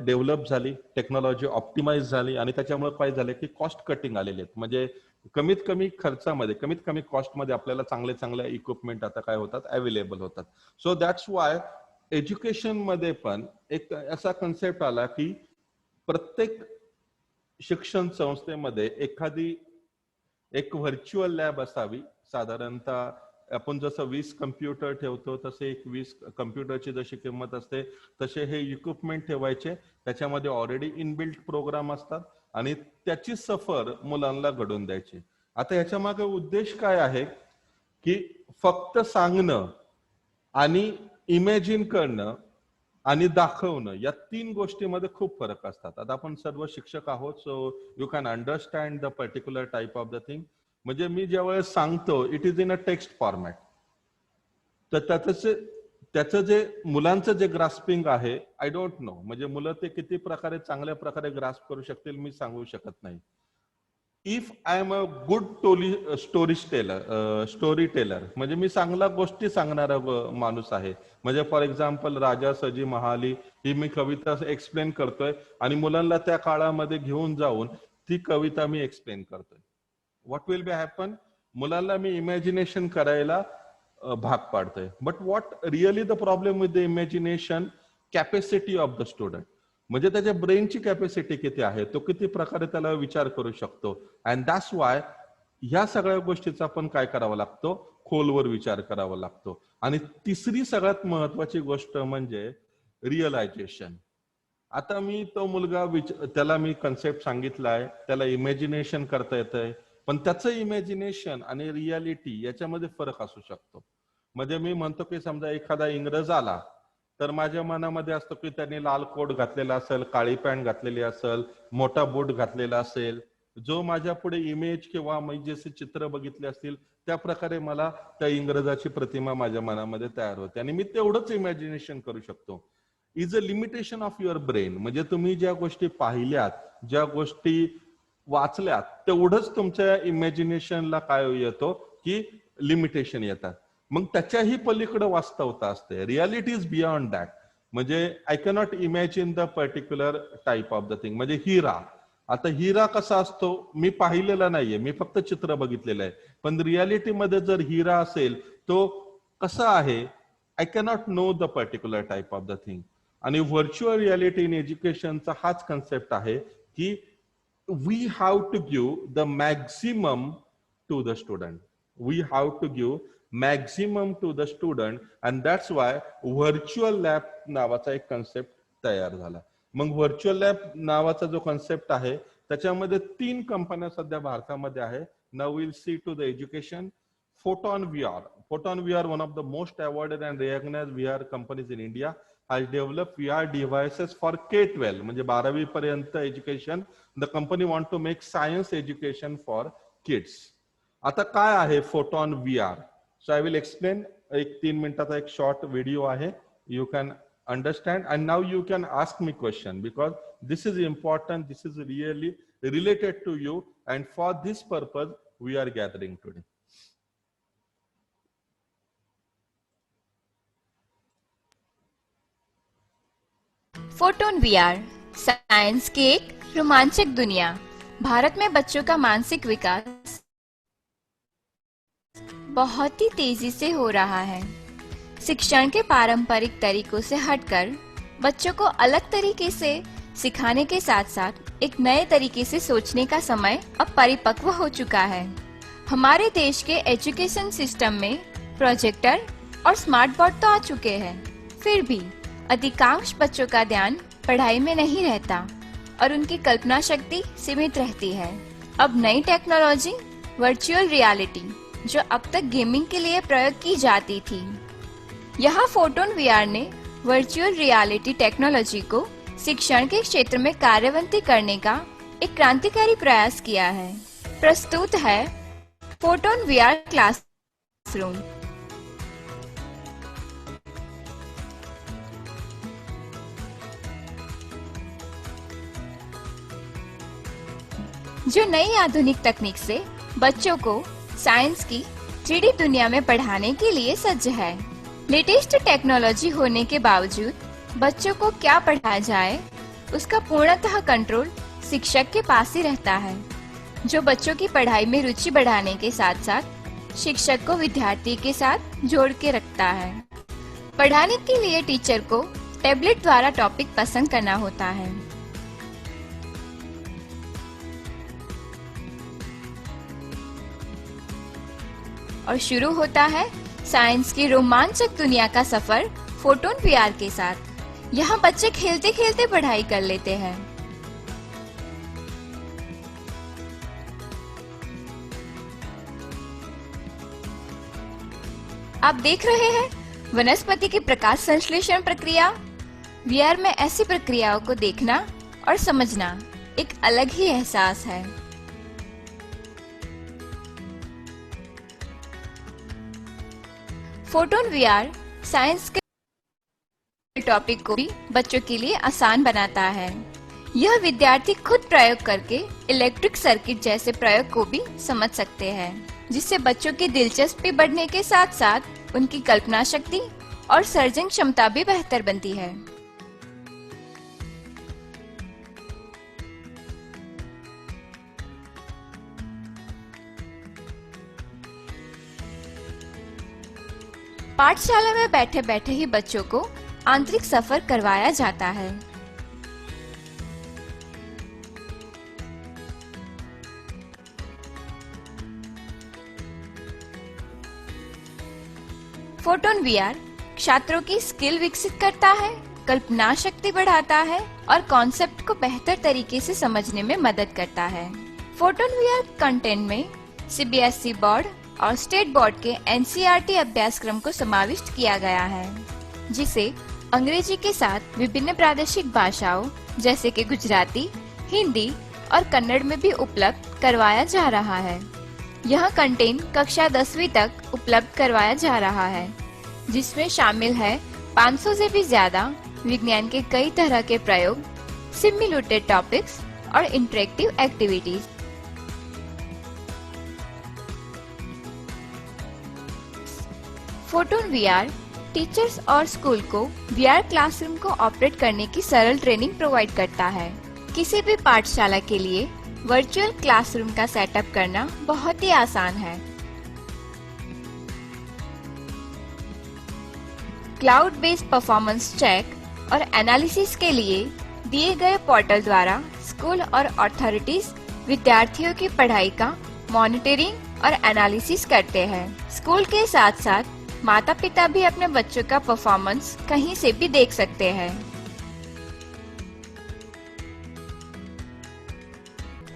develop झाली, टेक्नॉलॉजी ऑप्टिमाइज झाली आणि त्याच्यामुळे काय झालं की कॉस्ट कटिंग आलेले आहेत. म्हणजे कमीत कमी खर्चामध्ये, कमीत कमी कॉस्टमध्ये आपल्याला चांगले इक्विपमेंट आता काय होतात, अवेलेबल होतात. सो दॅट्स वाय एज्युकेशन मध्ये पण एक असा कन्सेप्ट आला की प्रत्येक शिक्षण संस्थेमध्ये एखादी एक व्हर्च्युअल लॅब असावी. साधारणतः आपण जसं 20 कम्प्युटर ठेवतो तसे एक 20 कम्प्युटरची जशी किंमत असते तसे हे इक्विपमेंट ठेवायचे. त्याच्यामध्ये ऑलरेडी इनबिल्ट प्रोग्राम असतात आणि त्याची सफर मुलांना घडवून द्यायची. आता याच्या मागे उद्देश काय आहे की फक्त सांगणं आणि इमॅजिन करणं आणि दाखवणं या 3 गोष्टीमध्ये खूप फरक असतात. आता आपण सर्व शिक्षक आहोत, so you can understand the particular type of the thing. म्हणजे मी ज्या वेळेस सांगतो it is in a text format, तर त्याचं जे मुलांचं जे ग्रास्पिंग आहे आय डोंट नो, म्हणजे मुलं ते किती प्रकारे चांगल्या प्रकारे ग्रास्प करू शकतील मी सांगू शकत नाही. If I am a good story teller म्हणजे मी चांगल्या गोष्टी सांगणारा माणूस आहे. म्हणजे फॉर एक्झाम्पल राजा सजी महाली ही मी कविता एक्सप्लेन करतोय आणि मुलांना त्या काळामध्ये घेऊन जाऊन ती कविता मी एक्सप्लेन करतोय. व्हॉट विल बी हॅपन, मुलांना मी इमॅजिनेशन करायला भाग पाडतोय. But what really the problem with the imagination, capacity of the student. म्हणजे त्याच्या ब्रेनची कॅपॅसिटी किती आहे, तो किती प्रकारे त्याला विचार करू शकतो. अँड दॅट्स वाय ह्या सगळ्या गोष्टीचा आपण काय करावा लागतो, खोलवर विचार करावा लागतो. आणि तिसरी सगळ्यात महत्वाची गोष्ट म्हणजे रिअलायझेशन. आता मी तो मुलगा त्याला मी कन्सेप्ट सांगितलाय, त्याला इमॅजिनेशन करता येतंय, पण त्याचं इमॅजिनेशन आणि रियालिटी याच्यामध्ये फरक असू शकतो. म्हणजे मी म्हणतो की समजा एखादा इंग्रज आला तर माझ्या मनामध्ये असतो की त्यांनी लाल कोट घातलेला असेल, काळी पॅन्ट घातलेली असेल, मोठा बूट घातलेला असेल. जो माझ्या पुढे इमेज किंवा मी जसे चित्र बघितले असतील त्या प्रकारे मला त्या इंग्रजाची प्रतिमा माझ्या मनामध्ये तयार होते आणि मी तेवढंच इमॅजिनेशन करू शकतो. Is a limitation of your brain. म्हणजे तुम्ही ज्या गोष्टी पाहिल्यात, ज्या गोष्टी वाचल्यात, तेवढंच तुमच्या इमॅजिनेशनला काय येतो की लिमिटेशन येतात. मग त्याच्याही पलीकडे वास्तवता असते. Reality is beyond that. म्हणजे I cannot imagine the particular type of the thing. म्हणजे हिरा, आता हिरा कसा असतो मी पाहिलेला नाहीये, मी फक्त चित्र बघितलेलं आहे. पण रियालिटीमध्ये जर हिरा असेल तो कसा आहे, I cannot know the particular type of the thing. आणि व्हर्च्युअल रियालिटी इन एज्युकेशनचा हाच कन्सेप्ट आहे की we have to give the maximum to the student. We have to give maximum to the student and that's why virtual lab नावाचा एक concept तयार झाला. मग virtual lab नावाचा जो कन्सेप्ट आहे त्याच्यामध्ये 3 कंपन्या सध्या भारतामध्ये आहे. Now will see to the education. Photon VR. Photon VR, one of the most awarded and recognized VR companies in India, has developed VR devices for K-12 म्हणजे 12वी पर्यंत education. The company want to make science education for kids. आता काय आहे photon VR? So I will explain. एक 3 मिनिटाचा एक short video आहे. You can understand and now you can ask me question because this is important. This is really related to you and for this purpose we are gathering today. फोटोन VR, science की एक रोमांचक दुनिया। भारत में बच्चों का मानसिक विकास बहुत ही तेजी से हो रहा है। शिक्षण के पारंपरिक तरीकों से हटकर बच्चों को अलग तरीके से सिखाने के साथ साथ एक नए तरीके से सोचने का समय अब परिपक्व हो चुका है। हमारे देश के एजुकेशन सिस्टम में प्रोजेक्टर और स्मार्ट बोर्ड तो आ चुके हैं, फिर भी अधिकांश बच्चों का ध्यान पढ़ाई में नहीं रहता और उनकी कल्पना शक्ति सीमित रहती है। अब नई टेक्नोलॉजी वर्चुअल रियलिटी जो अब तक गेमिंग के लिए प्रयोग की जाती थी, यहाँ फोटोन VR ने वर्चुअल रियलिटी टेक्नोलॉजी को शिक्षण के क्षेत्र में कार्यवंती करने का एक क्रांतिकारी प्रयास किया है। प्रस्तुत है फोटोन VR क्लासरूम। जो नई आधुनिक तकनीक से बच्चों को साइंस की 3D दुनिया में पढ़ाने के लिए सज्ज है। लेटेस्ट टेक्नोलॉजी होने के बावजूद बच्चों को क्या पढ़ाया जाए, उसका पूर्णतः कंट्रोल शिक्षक के पास ही रहता है, जो बच्चों की पढ़ाई में रुचि बढ़ाने के साथ साथ शिक्षक को विद्यार्थी के साथ जोड़ के रखता है। पढ़ाने के लिए टीचर को टैबलेट द्वारा टॉपिक पसंद करना होता है। और शुरू होता है साइंस की रोमांचक दुनिया का सफर फोटोन VR के साथ। यहाँ बच्चे खेलते खेलते पढ़ाई कर लेते हैं। आप देख रहे हैं वनस्पति की प्रकाश संश्लेषण प्रक्रिया। VR में ऐसी प्रक्रियाओं को देखना और समझना एक अलग ही एहसास है। फोटोन VR साइंस के टॉपिक को भी बच्चों के लिए आसान बनाता है। यह विद्यार्थी खुद प्रयोग करके इलेक्ट्रिक सर्किट जैसे प्रयोग को भी समझ सकते हैं, जिससे बच्चों की दिलचस्पी बढ़ने के साथ साथ उनकी कल्पना शक्ति और सर्जन क्षमता भी बेहतर बनती है। पाठशाला में बैठे बैठे ही बच्चों को आंतरिक सफर करवाया जाता है। फोटोन VR छात्रों की स्किल विकसित करता है, कल्पना शक्ति बढ़ाता है और कॉन्सेप्ट को बेहतर तरीके से समझने में मदद करता है। फोटोन VR कंटेंट में CBSE बोर्ड और स्टेट बोर्ड के NCERT अभ्यासक्रम को समाविष्ट किया गया है, जिसे अंग्रेजी के साथ विभिन्न प्रादेशिक भाषाओं जैसे कि गुजराती, हिंदी और कन्नड़ में भी उपलब्ध करवाया जा रहा है। यह कंटेंट कक्षा 10वीं तक उपलब्ध करवाया जा रहा है, जिसमें शामिल है 500 से भी ज्यादा विज्ञान के कई तरह के प्रयोग, सिम्युलेटेड टॉपिक्स और इंटरेक्टिव एक्टिविटीज। फोटोन VR टीचर्स और स्कूल को VR क्लासरूम को ऑपरेट करने की सरल ट्रेनिंग प्रोवाइड करता है। किसी भी पाठशाला के लिए वर्चुअल क्लासरूम का सेटअप करना बहुत ही आसान है। क्लाउड बेस्ड परफॉर्मेंस चेक और एनालिसिस के लिए दिए गए पोर्टल द्वारा स्कूल और अथॉरिटीज विद्यार्थियों की पढ़ाई का मॉनिटरिंग और एनालिसिस करते हैं। स्कूल के साथ साथ माता पिता भी अपने बच्चों का परफॉर्मेंस कहीं से भी देख सकते हैं।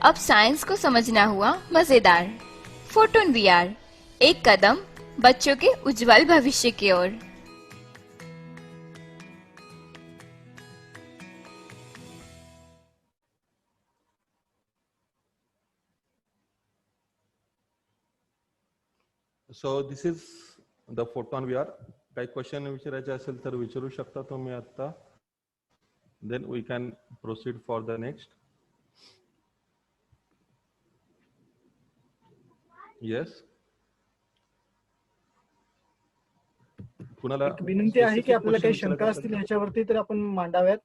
अब साइंस को समझना हुआ मजेदार। फोटोन VR एक कदम बच्चों के उज्जवल भविष्य की ओर। So this is the Photon VR. काही क्वेश्चन विचारायचे असेल तर विचारू शकता तुम्ही आता. Then we can proceed for the next. Yes. कुणाला विनंती आहे की आपल्याला काही शंका असतील याच्यावरती तर आपण मांडाव्यात.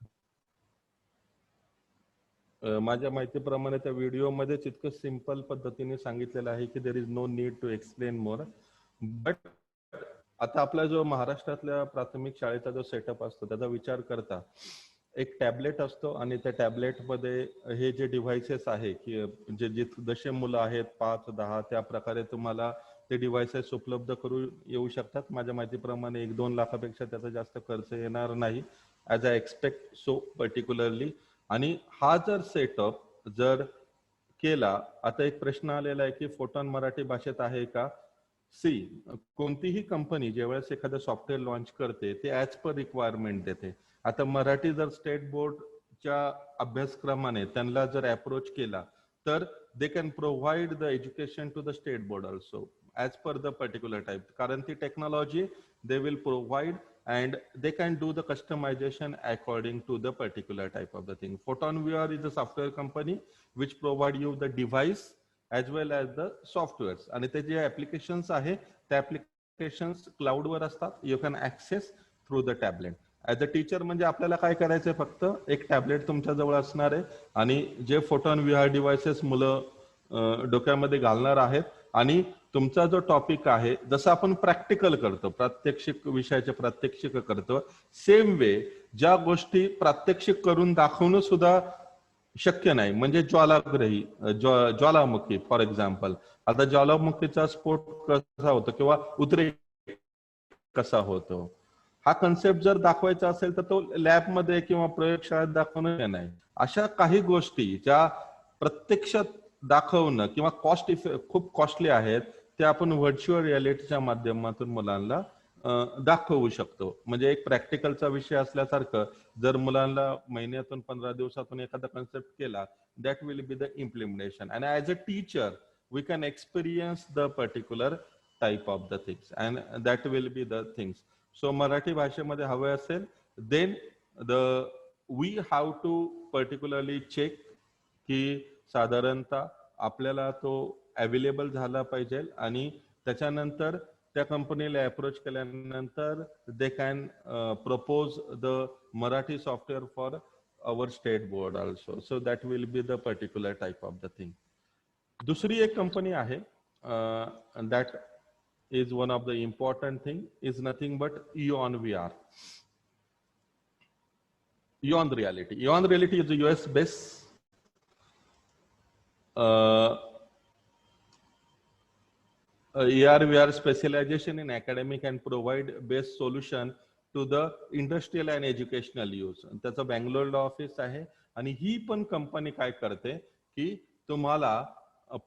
माझ्या माहितीप्रमाणे त्या व्हिडिओ मध्ये इतकं सिंपल पद्धतीने सांगितलेलं आहे की there is no need to explain more. But आता आपला जो महाराष्ट्रातल्या प्राथमिक शाळेचा जो सेटअप असतो त्याचा विचार करता एक टॅबलेट असतो आणि त्या टॅबलेट मध्ये हे जे डिव्हाइसेस आहे की जे जसे मुलं आहेत 5-10 त्या प्रकारे तुम्हाला ते डिव्हाइसेस उपलब्ध करू येऊ शकतात. माझ्या माहितीप्रमाणे 1-2 लाखापेक्षा त्याचा जास्त खर्च येणार नाही as I expect so particularly. आणि हा जर सेटअप जर केला, आता एक प्रश्न आलेला आहे की फोटोन मराठी भाषेत आहे का. कोणतीही कंपनी ज्यावेळेस एखादं सॉफ्टवेअर लॉन्च करते ते ॲज पर रिक्वायरमेंट देते. आता मराठी जर स्टेट बोर्डच्या अभ्यासक्रमाने त्यांना जर अप्रोच केला तर they can provide the education to the state board also as per the particular type. कारण ती technology they will provide and they can do the customization according to the particular type of the thing. Photon VR is a software company which provide you the device as well as the softwares. आणि ते जे applications आहे त्या applications क्लाउडवर असतात. You can access through the tablet. As a teacher म्हणजे आपल्याला काय करायचंय, फक्त एक टॅबलेट तुमच्या जवळ असणार आहे आणि जे फोटोन VR डिव्हायसेस मुलं डोक्यामध्ये घालणार आहेत आणि तुमचा जो टॉपिक आहे, जसं आपण प्रॅक्टिकल करतो, प्रात्यक्षिक विषयाचे प्रात्यक्षिक करतो, सेम वे ज्या गोष्टी प्रात्यक्षिक करून दाखवणं सुद्धा शक्य नाही, म्हणजे ज्वालाग्रही ज्वालामुखी फॉर एक्झाम्पल, आता ज्वालामुखीचा स्फोट कसा होतो किंवा उद्रेक कसा होतो, हा कन्सेप्ट जर दाखवायचा असेल तर तो लॅबमध्ये किंवा प्रयोगशाळेत दाखवणं नाही. अशा काही गोष्टी ज्या प्रत्यक्षात दाखवणं किंवा खूप कॉस्टली आहेत, ते आपण व्हर्च्युअल रियालिटीच्या माध्यमातून मुलांना दाखवू शकतो. म्हणजे एक प्रॅक्टिकलचा विषय असल्यासारखं जर मुलांना महिन्यातून 15 दिवसातून एखादा कन्सेप्ट केला, that will be the implementation. And as a teacher we can experience the particular type of the things and that will be the things. So Marathi भाषेमध्ये हवे असेल then we have to particularly check की साधारणतः आपल्याला तो available झाला पाहिजे आणि त्याच्यानंतर त्या कंपनीला अप्रोच केल्यानंतर they can propose the Marathi software for our state board also. So that will be the particular type of the thing. दुसरी एक कंपनी आहे that is one of the important thing is nothing but Eon VR. Eon Reality. Eon Reality is a US based AR VR specialization in academic and provide best solution to the industrial and educational use. त्याचं बँगलोरला office आहे आणि ही पण company काय करते की तुम्हाला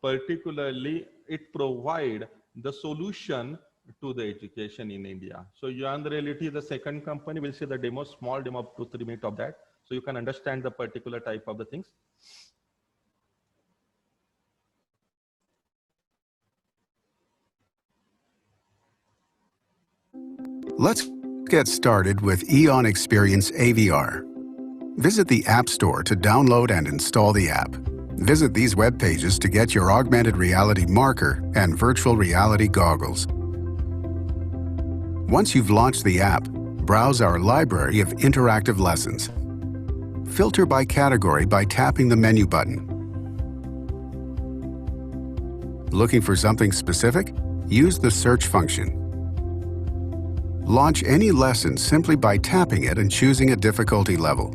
particularly it provide the solution to the education in India. So Eon Reality is the second company. We'll see the demo, small demo of 2-3 minutes of that, so you can understand the particular type of the things. Let's get started with Eon Experience AVR. Visit the App Store to download and install the app. Visit these web pages to get your augmented reality marker and virtual reality goggles. Once you've launched the app, browse our library of interactive lessons. Filter by category by tapping the menu button. Looking for something specific? Use the search function. Launch any lesson simply by tapping it and choosing a difficulty level.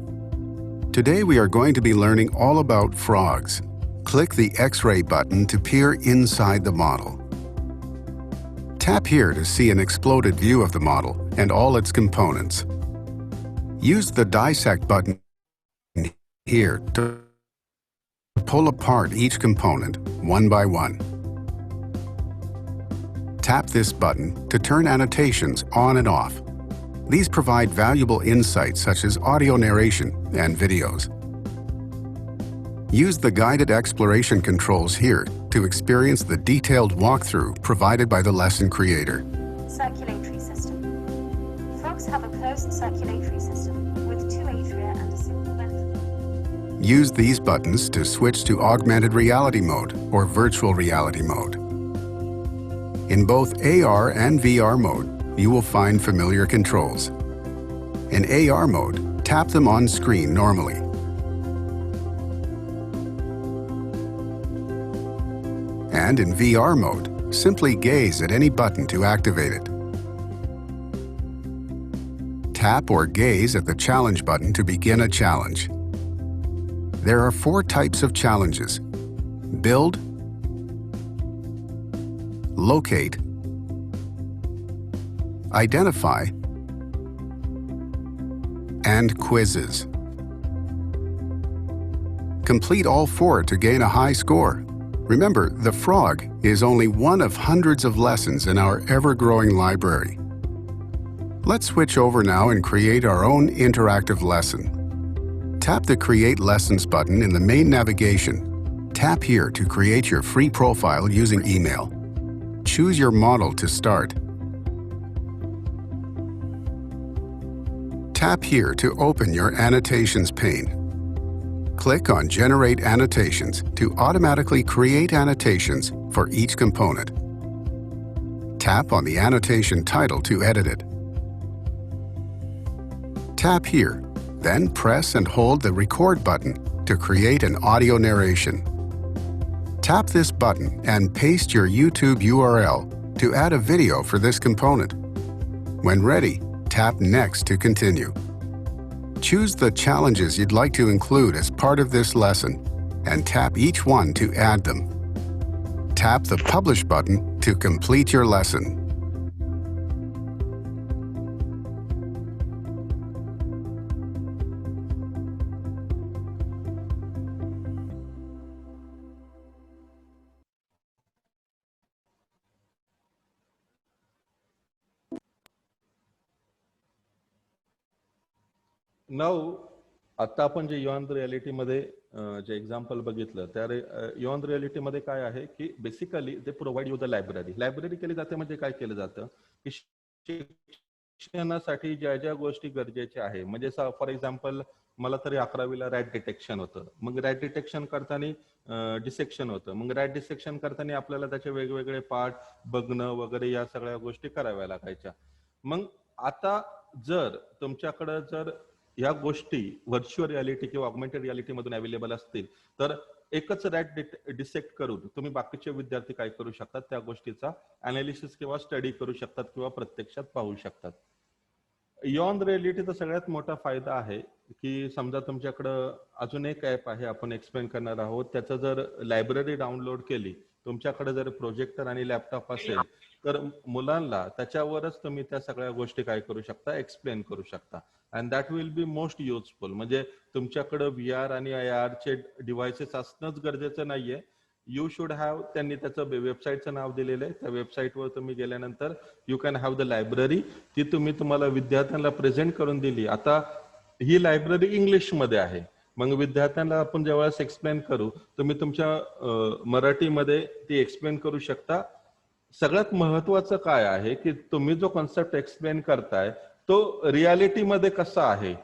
Today we are going to be learning all about frogs. Click the X-ray button to peer inside the model. Tap here to see an exploded view of the model and all its components. Use the Dissect button here to pull apart each component one by one. Tap this button to turn annotations on and off. These provide valuable insights such as audio narration and videos. Use the guided exploration controls here to experience the detailed walkthrough provided by the lesson creator. Circulatory system. Frogs have a closed circulatory system with 2 atria and a simple vent. Use these buttons to switch to augmented reality mode or virtual reality mode. In both AR and VR mode, you will find familiar controls. In AR mode, tap them on screen normally. And in VR mode, simply gaze at any button to activate it. Tap or gaze at the challenge button to begin a challenge. There are 4 types of challenges: build, locate, identify, and quizzes. Complete all 4 to gain a high score. Remember, the frog is only one of hundreds of lessons in our ever-growing library. Let's switch over now and create our own interactive lesson. Tap the Create Lessons button in the main navigation. Tap here to create your free profile using email. Choose your model to start. Tap here to open your annotations pane. Click on Generate Annotations to automatically create annotations for each component. Tap on the annotation title to edit it. Tap here, then press and hold the record button to create an audio narration. Tap this button and paste your YouTube URL to add a video for this component. When ready, tap Next to continue. Choose the challenges you'd like to include as part of this lesson and tap each one to add them. Tap the Publish button to complete your lesson. Now आता आपण जे युअन reality मध्ये जे example बघितलं त्या युअन reality मध्ये काय आहे की basically they provide you the library केली जाते. म्हणजे काय केलं जातं की शिक्षणासाठी ज्या ज्या गोष्टी गरजेच्या आहे, म्हणजे फॉर एक्झाम्पल मला तरी 11वीला रॅट डिटेक्शन होतं. मग रॅट डिटेक्शन करताना डिसेक्शन होतं. मग रॅट डिसेक्शन करताना आपल्याला त्याचे वेगवेगळे पार्ट बघणं वगैरे या सगळ्या गोष्टी कराव्या लागायच्या. मग आता जर तुमच्याकडे जर या गोष्टी व्हर्च्युअल रियालिटी किंवा ऑगमेंटेड रियालिटी मधून अवेलेबल असतील तर एकच रॅट डिसेक्ट करून तुम्ही बाकीचे विद्यार्थी काय करू शकतात, त्या गोष्टीचा अनालिसिस किंवा स्टडी करू शकतात किंवा प्रत्यक्षात पाहू शकतात. युअन रियालिटीचा सगळ्यात मोठा फायदा आहे की समजा तुमच्याकडं अजून एक ऍप आहे, आपण एक्सप्लेन करणार आहोत. त्याचं जर लायब्ररी डाउनलोड केली, तुमच्याकडे जर प्रोजेक्टर आणि लॅपटॉप असेल तर मुलांना त्याच्यावरच तुम्ही त्या सगळ्या गोष्टी काय करू शकता, एक्सप्लेन करू शकता. And that will be most useful. म्हणजे तुमच्याकडे VR आणि IR चे डिव्हाइसेस असणंच गरजेचं नाहीये. यू शुड हॅव, त्यांनी त्याचं वेबसाईटचं नाव दिलेलं आहे. त्या वेबसाईटवर तुम्ही गेल्यानंतर you can have the library. ती तुम्हाला विद्यार्थ्यांना प्रेझेंट करून दिली. आता ही लायब्ररी इंग्लिशमध्ये आहे. मग विद्यार्थ्यांना आपण जेव्हा एक्सप्लेन करू, तुम्ही तुमच्या मराठीमध्ये ती एक्सप्लेन करू शकता. सगळ्यात महत्वाचं काय आहे की तुम्ही जो कॉन्सेप्ट एक्सप्लेन करताय तो रियालिटीमध्ये कसा आहे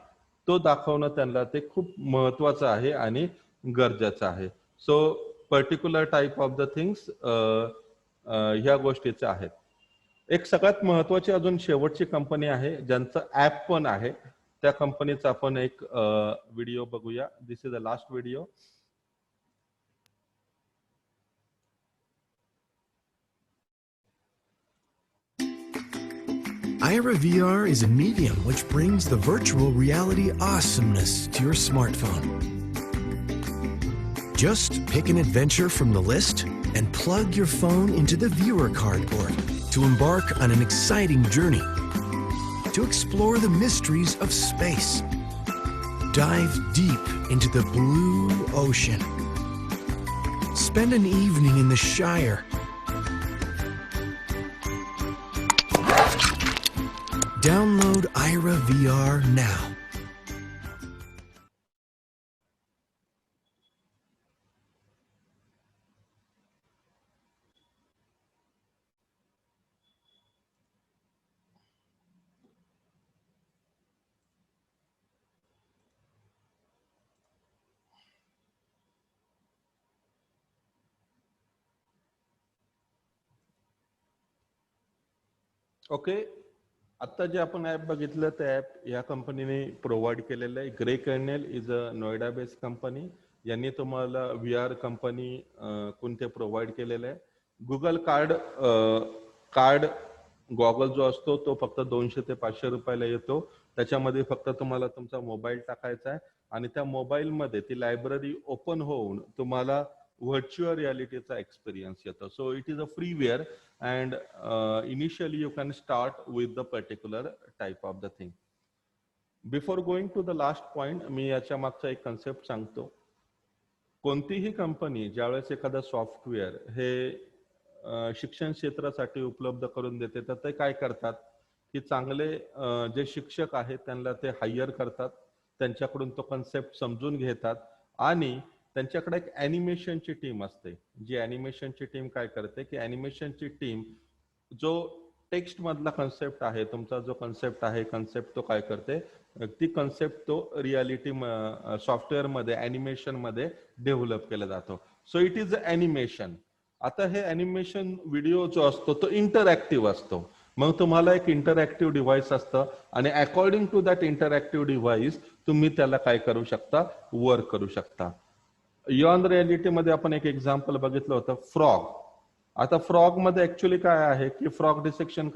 तो दाखवणं त्यांना ते खूप महत्वाचं आहे आणि गरजेचं आहे. So particular type of the things ह्या गोष्टीच्या आहेत. एक सगळ्यात महत्वाची अजून शेवटची कंपनी आहे ज्यांचं ऍप पण आहे. त्या कंपनीचा आपण एक व्हिडिओ बघूया. This is the last video. Aira VR is a medium which brings the virtual reality awesomeness to your smartphone. Just pick an adventure from the list and plug your phone into the viewer cardboard to embark on an exciting journey, to explore the mysteries of space. Dive deep into the blue ocean. Spend an evening in the Shire. Download Aira VR now. Okay. आता जे आपण app बघितलं ते app या कंपनीने provide केलेलं आहे. Grey kernel is a Noida based company. यांनी तुम्हाला VR कंपनी कोणते प्रोव्हाइड केलेलं आहे. गुगल कार्ड गॉगल जो असतो तो फक्त 200 ते 500 रुपयाला येतो. त्याच्यामध्ये फक्त तुम्हाला तुमचा मोबाईल टाकायचा आहे आणि त्या मोबाईल मध्ये ती लायब्ररी ओपन होऊन तुम्हाला व्हर्च्युअल रियालिटीचा एक्सपिरियन्स येतो. So it is a freeware and initially you can start with the particular type of the thing. Before going to the last point, मी याच्या मागचा एक कन्सेप्ट सांगतो. कोणतीही कंपनी ज्यावेळेस एखादा सॉफ्टवेअर हे शिक्षण क्षेत्रासाठी उपलब्ध करून देते तर ते काय करतात की चांगले जे शिक्षक आहेत त्यांना ते हायर करतात, त्यांच्याकडून तो कन्सेप्ट समजून घेतात आणि त्यांच्याकडे एक ॲनिमेशनची टीम असते. जी ॲनिमेशनची टीम काय करते की ॲनिमेशनची टीम जो टेक्स्ट मधला कन्सेप्ट आहे, तुमचा जो कन्सेप्ट आहे, कन्सेप्ट तो काय करते ती कन्सेप्ट तो रियालिटी सॉफ्टवेअर मध्ये अॅनिमेशन मध्ये डेव्हलप केला जातो. So it is animation. आता हे अॅनिमेशन व्हिडिओ जो असतो तो इंटरॅक्टिव्ह असतो. मग तुम्हाला एक इंटरॅक्टिव्ह डिव्हाइस असतं आणि according to that interactive device तुम्ही त्याला काय करू शकता, वर्क करू शकता. बियॉन्ड रियालिटी मध्ये आपण एक एक्झाम्पल बघितलं होतं, फ्रॉग. आता फ्रॉग मध्ये ऍक्च्युअली काय आहे की फ्रॉग डिसेक्शन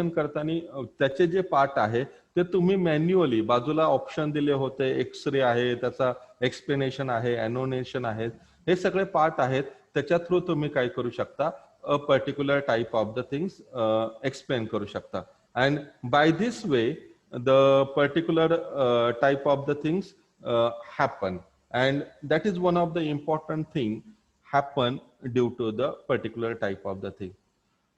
करताना त्याचे जे पार्ट आहे ते तुम्ही मॅन्युअली बाजूला ऑप्शन दिले होते, एक्सरे आहे, त्याचा एक्सप्लेनेशन आहे, अॅनोनेशन आहे, हे सगळे पार्ट आहेत. त्याच्या थ्रू तुम्ही काय करू शकता, a particular type of the things explain करू शकता. And by this way the particular type of the things happen. And that is one of the important thing happen due to the particular type of the thing.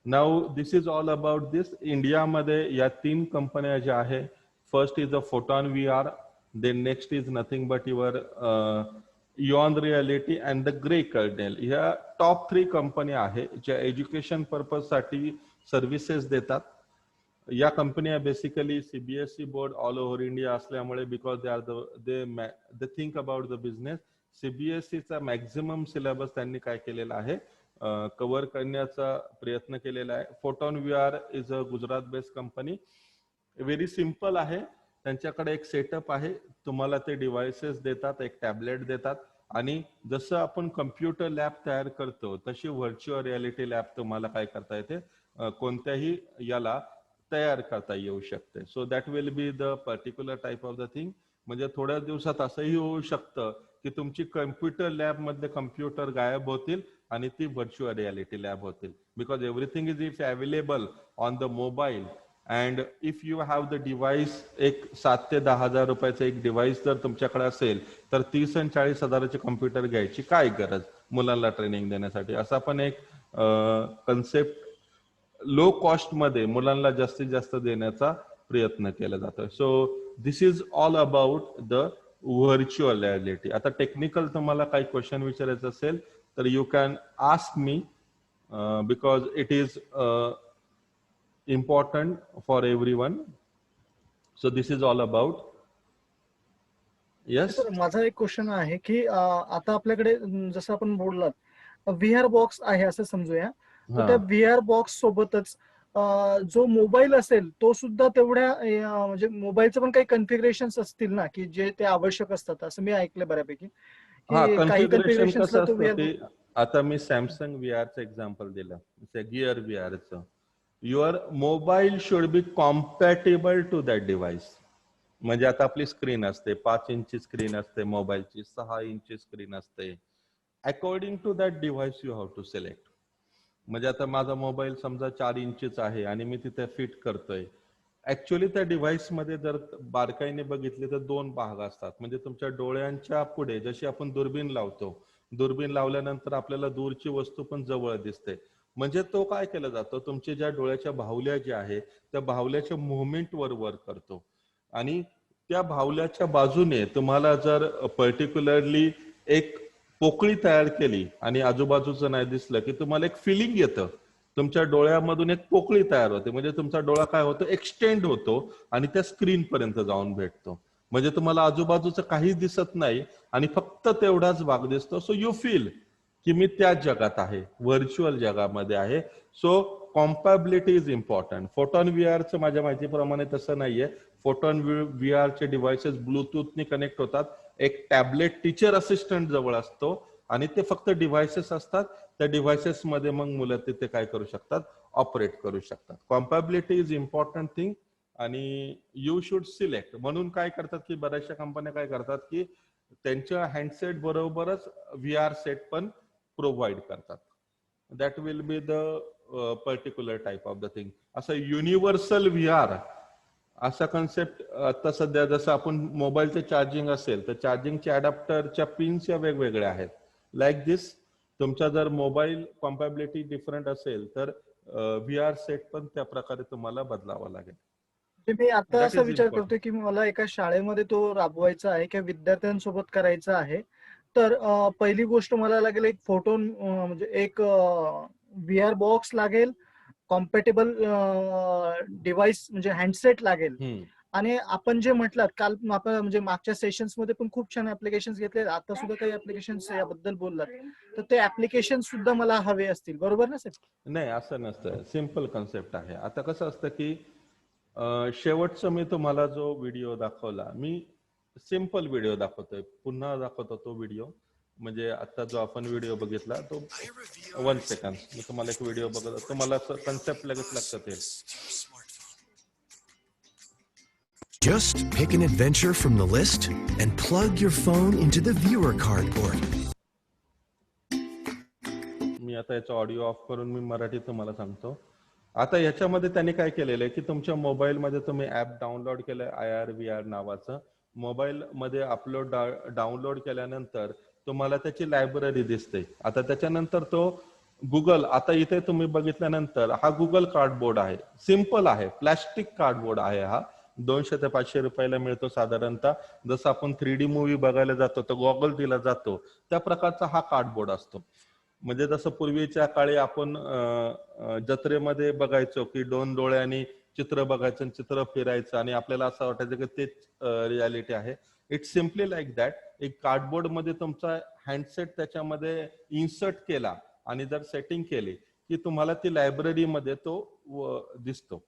Now this is all about this. India मध्ये या 3 कंपन्या ज्या आहे, first is the Photon VR, then next is nothing but your Beyond Reality and the Grey Kernel. या top 3 कंपन्या आहे ज्या education purpose साठी सर्व्हिसेस देतात. या कंपन्या basically CBSE board all over India असल्यामुळे because they are they think about the business, सीबीएसईचा मॅक्झिमम सिलेबस त्यांनी काय केलेला आहे, कव्हर करण्याचा प्रयत्न केलेला आहे. Photon VR is a Gujarat based company. Very simple आहे. त्यांच्याकडे एक सेटअप आहे. तुम्हाला ते डिव्हाइसेस देतात, एक टॅबलेट देतात आणि जसं आपण कम्प्युटर लॅब तयार करतो तशी व्हर्च्युअल रियालिटी लॅब तुम्हाला काय करता येते, कोणत्याही याला तयार करता येऊ शकते. So that will be the particular type of the thing. म्हणजे थोड्या दिवसात असंही होऊ शकतं की तुमची कम्प्युटर लॅब मध्ये कम्प्युटर गायब होतील आणि ती व्हर्च्युअल रियालिटी लॅब होतील. Because everything is if available on the mobile and if you have the device, एक 7 ते 10 हजार रुपयाचं एक डिव्हाइस जर तुमच्याकडे असेल तर 30 आणि 40 हजाराचे कम्प्युटर घ्यायची काय गरज मुलांना ट्रेनिंग देण्यासाठी. असा पण एक कन्सेप्ट लो कॉस्ट मध्ये मुलांना जास्तीत जास्त देण्याचा प्रयत्न केला जातो. So this is all about the virtual reality. आता टेक्निकल तुम्हाला काही क्वेश्चन विचारायचं असेल तर you can ask me because it is important for everyone. So this is all about. Yes, माझा एक क्वेश्चन आहे की आता आपल्याकडे जसं आपण बोललात VR बॉक्स आहे असं समजूया, तर त्या VR बॉक्स सोबतच जो मोबाईल असेल तो सुद्धा तेवढ्या म्हणजे मोबाईलचं पण काही कन्फिगरेशन्स असतील ना की जे ते आवश्यक असतात, असं मी ऐकलं बऱ्यापैकी. कन्फिगरेशन कसं असतं की आता मी सॅमसंग VRचं एक्झाम्पल दिलं, गिअर VRचं. Your mobile should be compatible to that device. म्हणजे आता आपली स्क्रीन असते 5 इंची स्क्रीन असते मोबाईलची, 6 इंची स्क्रीन असते. According to that device you have to select. म्हणजे आता माझा मोबाईल समजा 4 इंचीचा आहे आणि मी तिथे फिट करतोय. ऍक्च्युअली त्या डिव्हाइस मध्ये जर बारकाईने बघितले तर 2 भाग असतात. म्हणजे तुमच्या डोळ्यांच्या पुढे जशी आपण दुर्बीण लावतो, दुर्बीण लावल्यानंतर आपल्याला दूरची वस्तू पण जवळ दिसते. म्हणजे तो काय केला जातो, तुमच्या ज्या डोळ्याच्या बाहुल्या ज्या आहे त्या बाहुल्याच्या मुवमेंट वर वर्क करतो आणि त्या बाहुल्याच्या बाजूने तुम्हाला जर पर्टिक्युलरली एक पोकळी तयार केली आणि आजूबाजूचं नाही दिसलं की तुम्हाला एक फिलिंग येतं, तुमच्या डोळ्यामधून एक पोकळी तयार होते. म्हणजे तुमचा डोळा काय होतो, एक्सटेंड होतो आणि त्या स्क्रीन पर्यंत जाऊन भेटतो. म्हणजे तुम्हाला आजूबाजूचं काही दिसत नाही आणि फक्त तेवढाच भाग दिसतो. सो यू फील की मी त्या जगात आहे, व्हर्च्युअल जगामध्ये आहे. So compatibility is important. Photon VRचं माझ्या माहितीप्रमाणे तसं नाहीये. फोटॉन VRचे डिव्हाइसेस ब्लूटूथने कनेक्ट होतात. एक टॅबलेट टीचर असिस्टंट जवळ असतो आणि ते फक्त डिव्हाइसेस असतात. त्या डिव्हाइसेस मध्ये मग मुलं तिथे काय करू शकतात, ऑपरेट करू शकतात. कॉम्पॅबिलिटी इज इम्पॉर्टंट थिंग आणि यू शुड सिलेक्ट. म्हणून काय करतात की बऱ्याचशा कंपन्या काय करतात की त्यांच्या हँडसेट बरोबरच VR सेट पण प्रोव्हाइड करतात. That will be the particular type of the thing. असं युनिव्हर्सल VR असा कन्सेप्ट आता सध्या जसं आपण मोबाईलचे चार्जिंग असेल तर चार्जिंगच्या अडॅप्टरच्या पिन्स या वेगवेगळ्या आहेत. लाईक दिस तुमचा जर मोबाईल कॉम्पॅबिलिटी डिफरंट असेल तर VR सेट पण त्या प्रकारे तुम्हाला बदलावा लागेल. मी आता असा विचार करतोय की मला एका शाळेमध्ये तो राबवायचा आहे किंवा विद्यार्थ्यांसोबत करायचा आहे. तर पहिली गोष्ट मला लागेल एक फोटोन म्हणजे एक VR बॉक्स लागेल, कॉम्पॅटेबल डिव्हाइस म्हणजे हँडसेट लागेल आणि आपण जे म्हटलात काल आपण म्हणजे मागच्या सेशन्स मध्ये पण खूप छान ऍप्लिकेशन घेतले, आता सुद्धा काही ऍप्लिकेशन याबद्दल बोललात, तर ते ऍप्लिकेशन सुद्धा मला हवे असतील, बरोबर ना सर? नाही, असं नसतं. सिम्पल कन्सेप्ट आहे. आता कसं असतं की शेवटचं मी तुम्हाला जो व्हिडिओ दाखवला, मी सिम्पल व्हिडिओ दाखवतोय, पुन्हा दाखवतो तो व्हिडिओ. म्हणजे आता जो आपण व्हिडिओ बघितला तो 1 सेकंड, मी तुम्हाला एक व्हिडिओ बघत, तुम्हाला कन्सेप्ट लगेच लक्षात येईल. Just pick an adventure from the list and plug your phone into the viewer cardboard. मी आता याचा ऑडिओ ऑफ करून मी मराठी तुम्हाला सांगतो. आता याच्यामध्ये त्यांनी काय केलेलं आहे की तुमच्या मोबाईलमध्ये तुम्ही ऍप डाउनलोड केलंय IRVR नावाचं. मोबाईल मध्ये डाउनलोड केल्यानंतर तुम्हाला त्याची लायब्ररी दिसते. आता त्याच्यानंतर तो गुगल, आता इथे तुम्ही बघितल्यानंतर हा गुगल कार्डबोर्ड आहे. सिंपल आहे, प्लास्टिक कार्डबोर्ड आहे हा. 200 ते 500 रुपयाला मिळतो साधारणतः. जसं आपण 3D मूवी बघायला जातो तर गॉगल दिला जातो, त्या प्रकारचा हा कार्डबोर्ड असतो. म्हणजे जसं पूर्वीच्या काळी आपण जत्रेमध्ये बघायचो की 2 डोळ्यांनी चित्र बघायचं आणि चित्र फिरायचं आणि आपल्याला असं वाटायचं की तेच रियालिटी आहे. It's simply like that. एक कार्डबोर्ड मध्ये तुमचा हँडसेट त्याच्यामध्ये इन्सर्ट केला आणि जर सेटिंग केली की तुम्हाला ती लायब्ररीमध्ये तो दिसतो.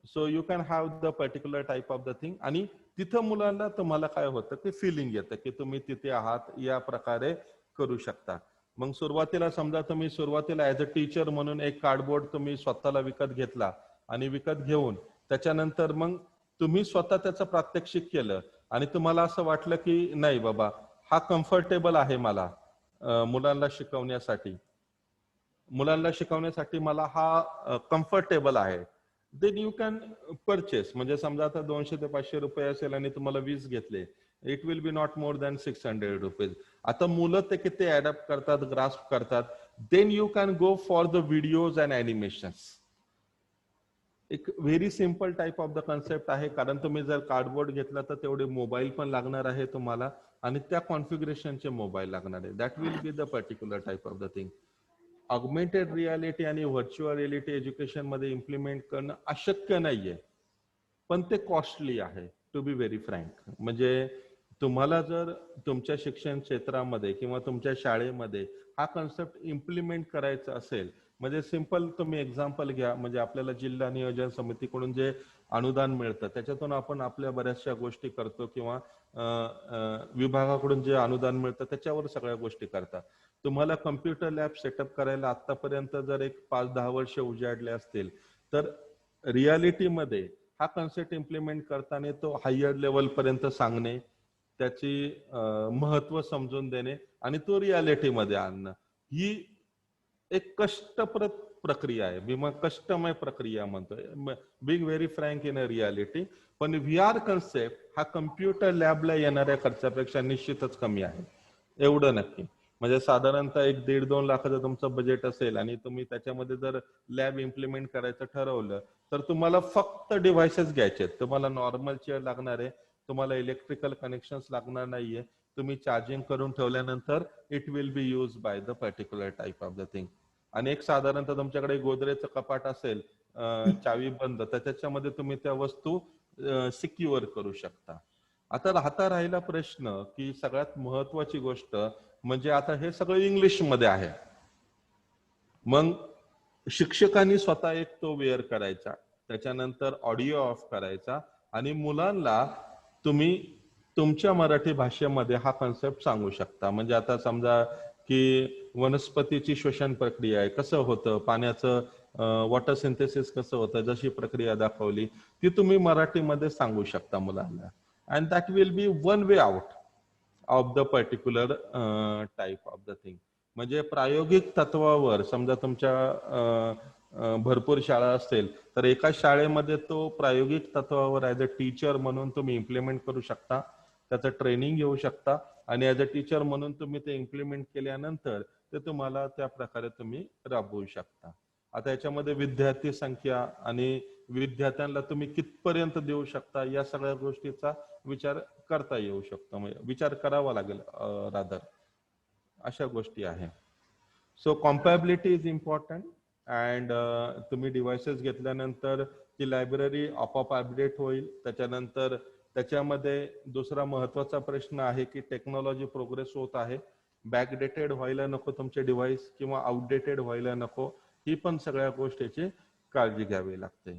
So you can have the particular type of the thing. आणि तिथं मुलांना तुम्हाला काय होतं की फिलिंग येतं की तुम्ही तिथे आहात, या प्रकारे करू शकता. मग सुरुवातीला समजा तुम्ही सुरुवातीला ऍज अ टीचर म्हणून एक कार्डबोर्ड तुम्ही स्वतःला विकत घेतला आणि विकत घेऊन त्याच्यानंतर मग तुम्ही स्वतः त्याचं प्रात्यक्षिक केलं आणि तुम्हाला असं वाटलं की नाही बाबा हा कम्फर्टेबल आहे मला मुलांना शिकवण्यासाठी मला हा कम्फर्टेबल आहे, देन यू कॅन परचेस. म्हणजे समजा आता 200 ते 500 रुपये असेल आणि तुम्हाला 20 घेतले, it will be not more than 600 rupees. आता मुलं ते किती अडॅप्ट करतात, ग्रास्प करतात, then you can go for the videos and animations. एक very simple type of the concept आहे. कारण तुम्ही जर कार्डबोर्ड घेतला तर तेवढे मोबाईल पण लागणार आहे तुम्हाला आणि त्या कॉन्फिगरेशनचे मोबाईल लागणार आहे. That will be the particular type of the thing. Augmented reality आणि व्हर्च्युअल रियालिटी एज्युकेशन मध्ये इम्प्लिमेंट करणं अशक्य नाहीये, पण ते कॉस्टली आहे, टू बी व्हेरी फ्रँक. म्हणजे तुम्हाला जर तुमच्या शिक्षण क्षेत्रामध्ये किंवा तुमच्या शाळेमध्ये हा कन्सेप्ट इम्प्लिमेंट करायचा असेल, म्हणजे सिंपल तुम्ही एक्झाम्पल घ्या. म्हणजे आपल्याला जिल्हा नियोजन समितीकडून जे अनुदान मिळतं त्याच्यातून आपण आपल्या बऱ्याचशा गोष्टी करतो किंवा विभागाकडून जे अनुदान मिळतं त्याच्यावर सगळ्या गोष्टी करतात. तुम्हाला कम्प्युटर लॅब सेटअप करायला आतापर्यंत जर एक 5-10 वर्ष उजाडले असतील तर रियालिटीमध्ये हा कन्सेप्ट इम्प्लिमेंट करताना तो हायर लेवल पर्यंत सांगणे, त्याची महत्व समजून देणे आणि तो रियालिटीमध्ये आणणं ही एक कष्टप्रद प्रक्रिया आहे. मी मग कष्टमय प्रक्रिया म्हणतोय, being very frank in a reality. पण VR कन्सेप्ट हा कम्प्युटर लॅबला येणाऱ्या खर्चापेक्षा निश्चितच कमी आहे, एवढं नक्की. म्हणजे साधारणतः 1-1.5-2 लाखाचं तुमचं बजेट असेल आणि तुम्ही त्याच्यामध्ये जर लॅब इम्प्लिमेंट करायचं ठरवलं तर तुम्हाला फक्त डिव्हाइसेस घ्यायचे आहेत. तुम्हाला नॉर्मल चेअर लागणार आहे, तुम्हाला इलेक्ट्रिकल कनेक्शन्स लागणार नाहीये. तुम्ही चार्जिंग करून ठेवल्यानंतर it will B use by the particular type of the thing. आणि एक साधारणतः तुमच्याकडे गोदरेजचं कपाट असेल चावी बंद, तर त्याच्यामध्ये तुम्ही त्या वस्तू सिक्युअर करू शकता. आता राहिला प्रश्न की सगळ्यात महत्वाची गोष्ट म्हणजे आता हे सगळं इंग्लिश मध्ये आहे. मग शिक्षकांनी स्वतः एक तो वेअर करायचा, त्याच्यानंतर ऑडिओ ऑफ करायचा आणि मुलांना तुम्ही तुमच्या मराठी भाषेमध्ये हा कन्सेप्ट सांगू शकता. म्हणजे आता समजा की वनस्पतीची श्वसन प्रक्रिया आहे, कसं होतं, पाण्याचं वॉटर सिंथेसिस कसं होतं, जशी प्रक्रिया दाखवली ती तुम्ही मराठीमध्ये सांगू शकता मुलांना. And that will B one way out of the particular type of the thing. म्हणजे प्रायोगिक तत्वावर समजा तुमच्या भरपूर शाळा असतील तर एका शाळेमध्ये तो प्रायोगिक तत्वावर ऍज अ टीचर म्हणून तुम्ही इम्प्लिमेंट करू शकता, त्याचं ट्रेनिंग घेऊ शकता आणि ऍज अ टीचर म्हणून तुम्ही ते इम्प्लिमेंट केल्यानंतर ते तुम्हाला त्या प्रकारे तुम्ही राबवू शकता. आता याच्यामध्ये विद्यार्थी संख्या आणि विद्यार्थ्यांना तुम्ही कितपर्यंत देऊ शकता या सगळ्या गोष्टीचा विचार करता येऊ शकतो, म्हणजे विचार करावा लागेल रादर. अशा गोष्टी आहे. So compatibility is important. And तुम्ही डिव्हाइसेस घेतल्यानंतर ती लायब्ररी आपोआप अपडेट होईल. त्याच्यानंतर त्याच्यामध्ये दुसरा महत्वाचा प्रश्न आहे की टेक्नॉलॉजी प्रोग्रेस होत आहे, बॅकडेटेड व्हायला नको तुमचे डिव्हाइस किंवा आउटडेटेड व्हायला नको, ही पण सगळ्या गोष्टीची काळजी घ्यावी लागते.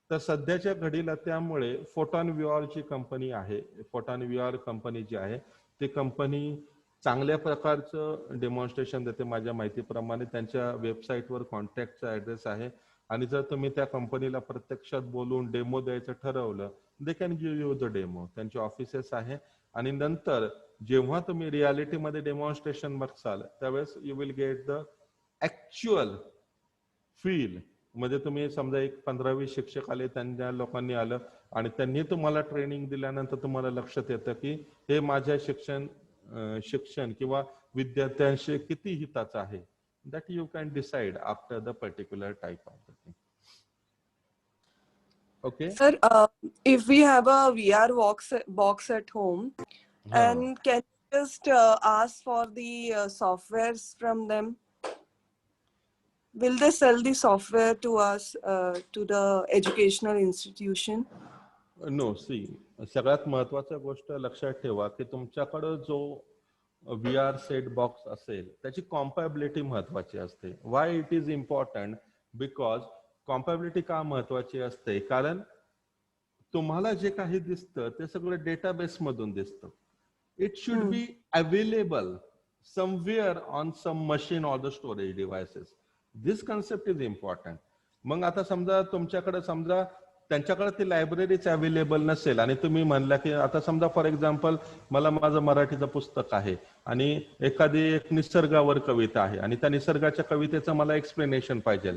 तर सध्याच्या घडीला त्यामुळे फोटॉन VR ची कंपनी आहे, फोटॉन VR कंपनी जी आहे ती कंपनी चांगल्या प्रकारचं डेमॉन्स्ट्रेशन देते. माझ्या माहितीप्रमाणे त्यांच्या वेबसाईटवर कॉन्टॅक्टचा ऍड्रेस आहे आणि जर तुम्ही त्या कंपनीला प्रत्यक्षात बोलून डेमो द्यायचं ठरवलं, they can give you the demo. त्यांचे ऑफिसेस आहे आणि नंतर जेव्हा तुम्ही रियालिटीमध्ये डेमॉन्स्ट्रेशन बघसाल त्यावेळेस you will get the actual feel. म्हणजे तुम्ही समजा एक 15-20 शिक्षक आले, त्यांच्या लोकांनी आलं आणि त्यांनी तुम्हाला ट्रेनिंग दिल्यानंतर तुम्हाला लक्षात येतं की हे माझ्या शिक्षण किंवा विद्यार्थ्यांशी किती हिताचं आहे. that you can decide after the particular type of the thing. Okay. Sir, if we have a VR box at home, and can you just ask for the softwares from them? Will they sell the software to us, to the educational institution? No, see, सगळ्यात महत्वाची गोष्ट लक्षात ठेवा की तुमच्याकडे जो VR set box असेल त्याची कॉम्पॅबिलिटी महत्वाची असते. Why it is important? Because compatibility का महत्वाची असते? कारण तुम्हाला जे काही दिसतं ते सगळं डेटाबेस मधून दिसतं. It should be available somewhere on some machine or the storage devices. This concept is important. मग आता समजा तुमच्याकडे समजा त्यांच्याकडे ती लायब्ररीच अवेलेबल नसेल आणि तुम्ही म्हणला की आता समजा फॉर एक्झाम्पल मला माझं मराठीचं पुस्तक आहे आणि एखादी एक निसर्गावर कविता आहे आणि त्या निसर्गाच्या कवितेचं मला एक्सप्लेनेशन पाहिजे,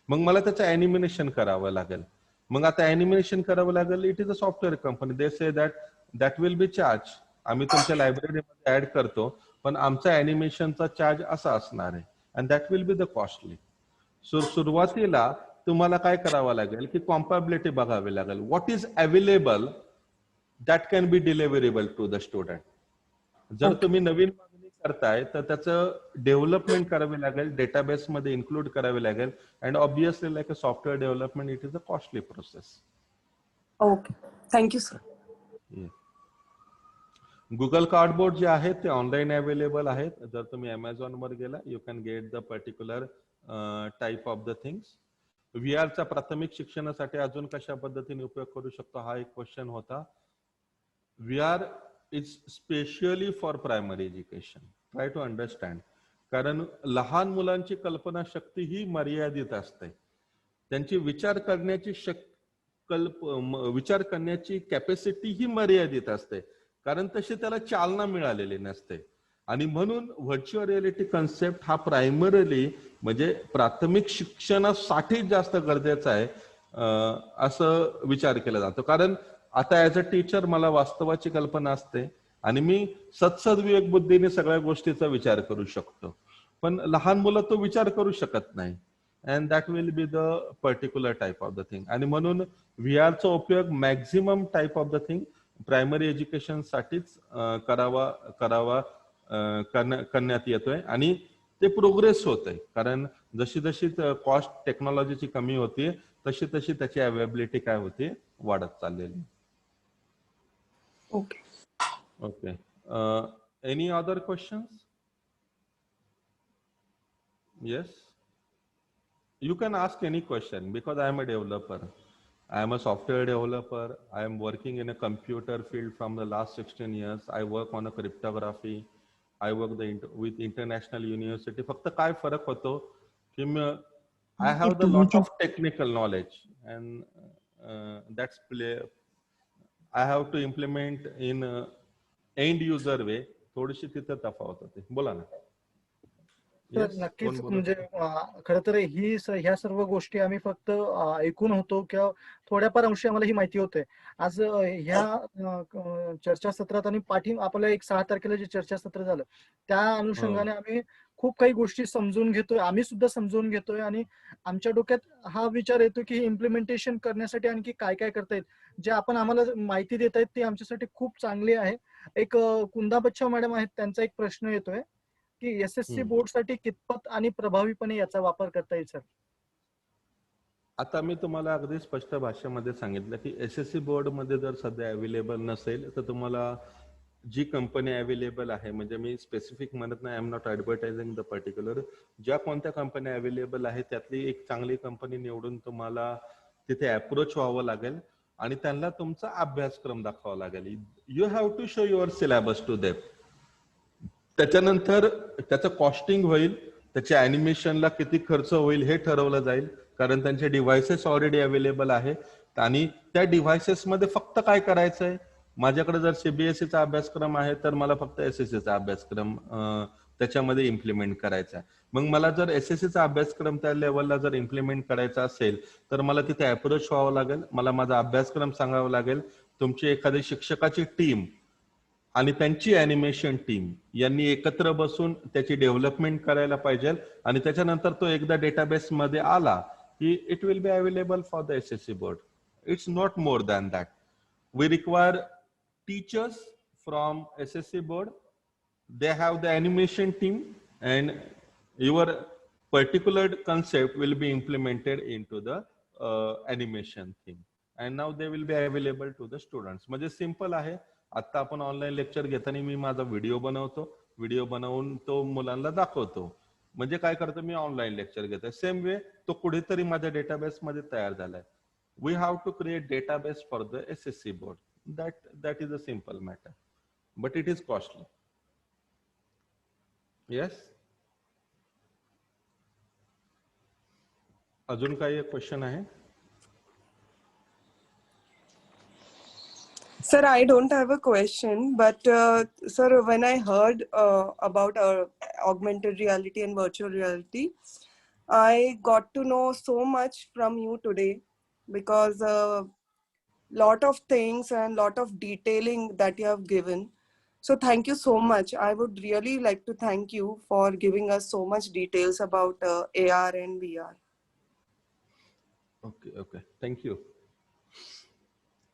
मग मला त्याचं अॅनिमेशन करावं लागेल. मग आता अॅनिमेशन करावं लागेल. It is a software company. They say that will B charge. आम्ही तुमच्या लायब्ररीमध्ये ऍड करतो पण आमचा अॅनिमेशनचा चार्ज असा असणार आहे and that will be the costly. So सुरुवातीला तुम्हाला काय करावं लागेल की कॉम्पॅबिलिटी बघावी लागेल. What is available that can be deliverable to the student. जर तुम्ही नवीन मागणी करताय तर त्याचं डेव्हलपमेंट करावे लागेल, डेटाबेस मध्ये इन्क्लूड करावे लागेल and obviously like a software development it is a costly process. Okay, thank you sir. Google cardboard जे आहेत ते ऑनलाईन अवेलेबल आहेत. जर तुम्ही अमेझॉन वर गेला you can get the particular type of the things. VR चा प्राथमिक शिक्षणासाठी अजून कशा पद्धतीने उपयोग करू शकतो हा एक क्वेश्चन होता. VR is specially for primary education. Try to understand. कारण लहान मुलांची कल्पना शक्ती ही मर्यादित असते. त्यांची विचार करण्याची कॅपॅसिटी ही मर्यादित असते कारण तशी त्याला चालना मिळालेली नसते. आणि म्हणून व्हर्च्युअल रियालिटी कन्सेप्ट हा प्रायमरीली म्हणजे प्राथमिक शिक्षणासाठी जास्त गरजेचा आहे असं विचार केला जातो. कारण आता ऍज अ टीचर मला वास्तवाची कल्पना असते आणि मी सद्विवेक बुद्धीने सगळ्या गोष्टीचा विचार करू शकतो, पण लहान मुलं तो विचार करू शकत नाही. And that will be the particular type of the thing. आणि म्हणून VR चा उपयोग maximum type of the thing primary education साठीच करण्यात येतोय आणि ते प्रोग्रेस होत आहे. कारण जशी जशी कॉस्ट टेक्नॉलॉजीची कमी होते तशी तशी त्याची अवेलेबिलिटी काय होते वाढत चाललेली. Okay okay. Any other questions? Yes, you can ask any question because I am a developer. I am a software developer. I am working in a computer field from the last 16 years. I work on a cryptography. I work with international university. फक्त काय फरक होतो की I have the lot of technical knowledge and that's I have to implement in end user way. थोडीशी तिथे तफावत होते. बोला ना. तर नक्कीच म्हणजे खरं तर ह्या सर्व गोष्टी आम्ही फक्त ऐकून होतो किंवा थोड्याफार अंशी आम्हाला ही माहिती होते. आज ह्या चर्चासत्रात आणि आपल्याला एक 6 तारखेला जे चर्चासत्र झालं त्या अनुषंगाने आम्ही खूप काही गोष्टी समजून घेतोय. आम्ही सुद्धा समजून घेतोय आणि आमच्या डोक्यात हा विचार येतो की इम्प्लिमेंटेशन करण्यासाठी आणखी काय काय करता येईल. जे आपण आम्हाला माहिती देत आहेत ती आमच्यासाठी खूप चांगली आहे. एक कुंदा बच्चा मॅडम आहेत, त्यांचा एक प्रश्न येतोय की SSC बोर्ड साठी कितपत आणि प्रभावीपणे याचा वापर करता येईल सर? आता मी तुम्हाला अगदी स्पष्ट भाषेमध्ये सांगितलं की SSC बोर्ड मध्ये जर सध्या अवेलेबल नसेल तर तुम्हाला जी कंपनी अवेलेबल आहे, म्हणजे मी स्पेसिफिक म्हणत नाही, I am not advertising the particular, ज्या कोणत्या कंपन्या अवेलेबल आहे त्यातली एक चांगली कंपनी निवडून तुम्हाला तिथे अप्रोच व्हावं लागेल आणि त्यांना तुमचा अभ्यासक्रम दाखवावा लागेल. You have to show your syllabus to them. त्याच्यानंतर त्याचं कॉस्टिंग होईल, त्याच्या अॅनिमेशनला किती खर्च होईल हे ठरवलं जाईल, कारण त्यांचे डिव्हाइसेस ऑलरेडी अवेलेबल आहेत आणि त्या डिव्हाइसेस मध्ये फक्त काय करायचंय, माझ्याकडे जर CBSEचा अभ्यासक्रम आहे तर मला फक्त SSCचा अभ्यासक्रम त्याच्यामध्ये इम्प्लिमेंट करायचा आहे. मग मला जर SSCचा अभ्यासक्रम त्या लेवलला जर इम्प्लिमेंट करायचा असेल तर मला तिथे अप्रोच व्हावं लागेल, मला माझा अभ्यासक्रम सांगावा लागेल. तुमची एखादी शिक्षकाची टीम आणि त्यांची अॅनिमेशन टीम यांनी एकत्र बसून त्याची डेव्हलपमेंट करायला पाहिजे आणि त्याच्यानंतर तो एकदा डेटाबेस मध्ये आला की it will be available for the SSC board. It's not more than that. We require teachers from SSC board. They have the animation team and your particular concept will be implemented into the animation theme and now they will be available to the students. म्हणजे simple आहे. आता आपण online lecture घेताना मी माझा video बनवतो, video बनवून तो मुलांना दाखवतो, म्हणजे काय करतो मी ऑनलाईन लेक्चर घेतो. सेम वे तो कुठेतरी माझ्या डेटाबेस मध्ये तयार झालाय. We have to create database for the SSC board. That is a simple matter, but it is costly. Yes. अजून काही क्वेश्चन आहे? Sir, I don't have a question, but sir, when I heard about augmented reality and virtual reality, I got to know so much from you today because lot of things and lot of detailing that you have given. So thank you so much. I would really like to thank you for giving us so much details about AR and VR. Okay. Thank you.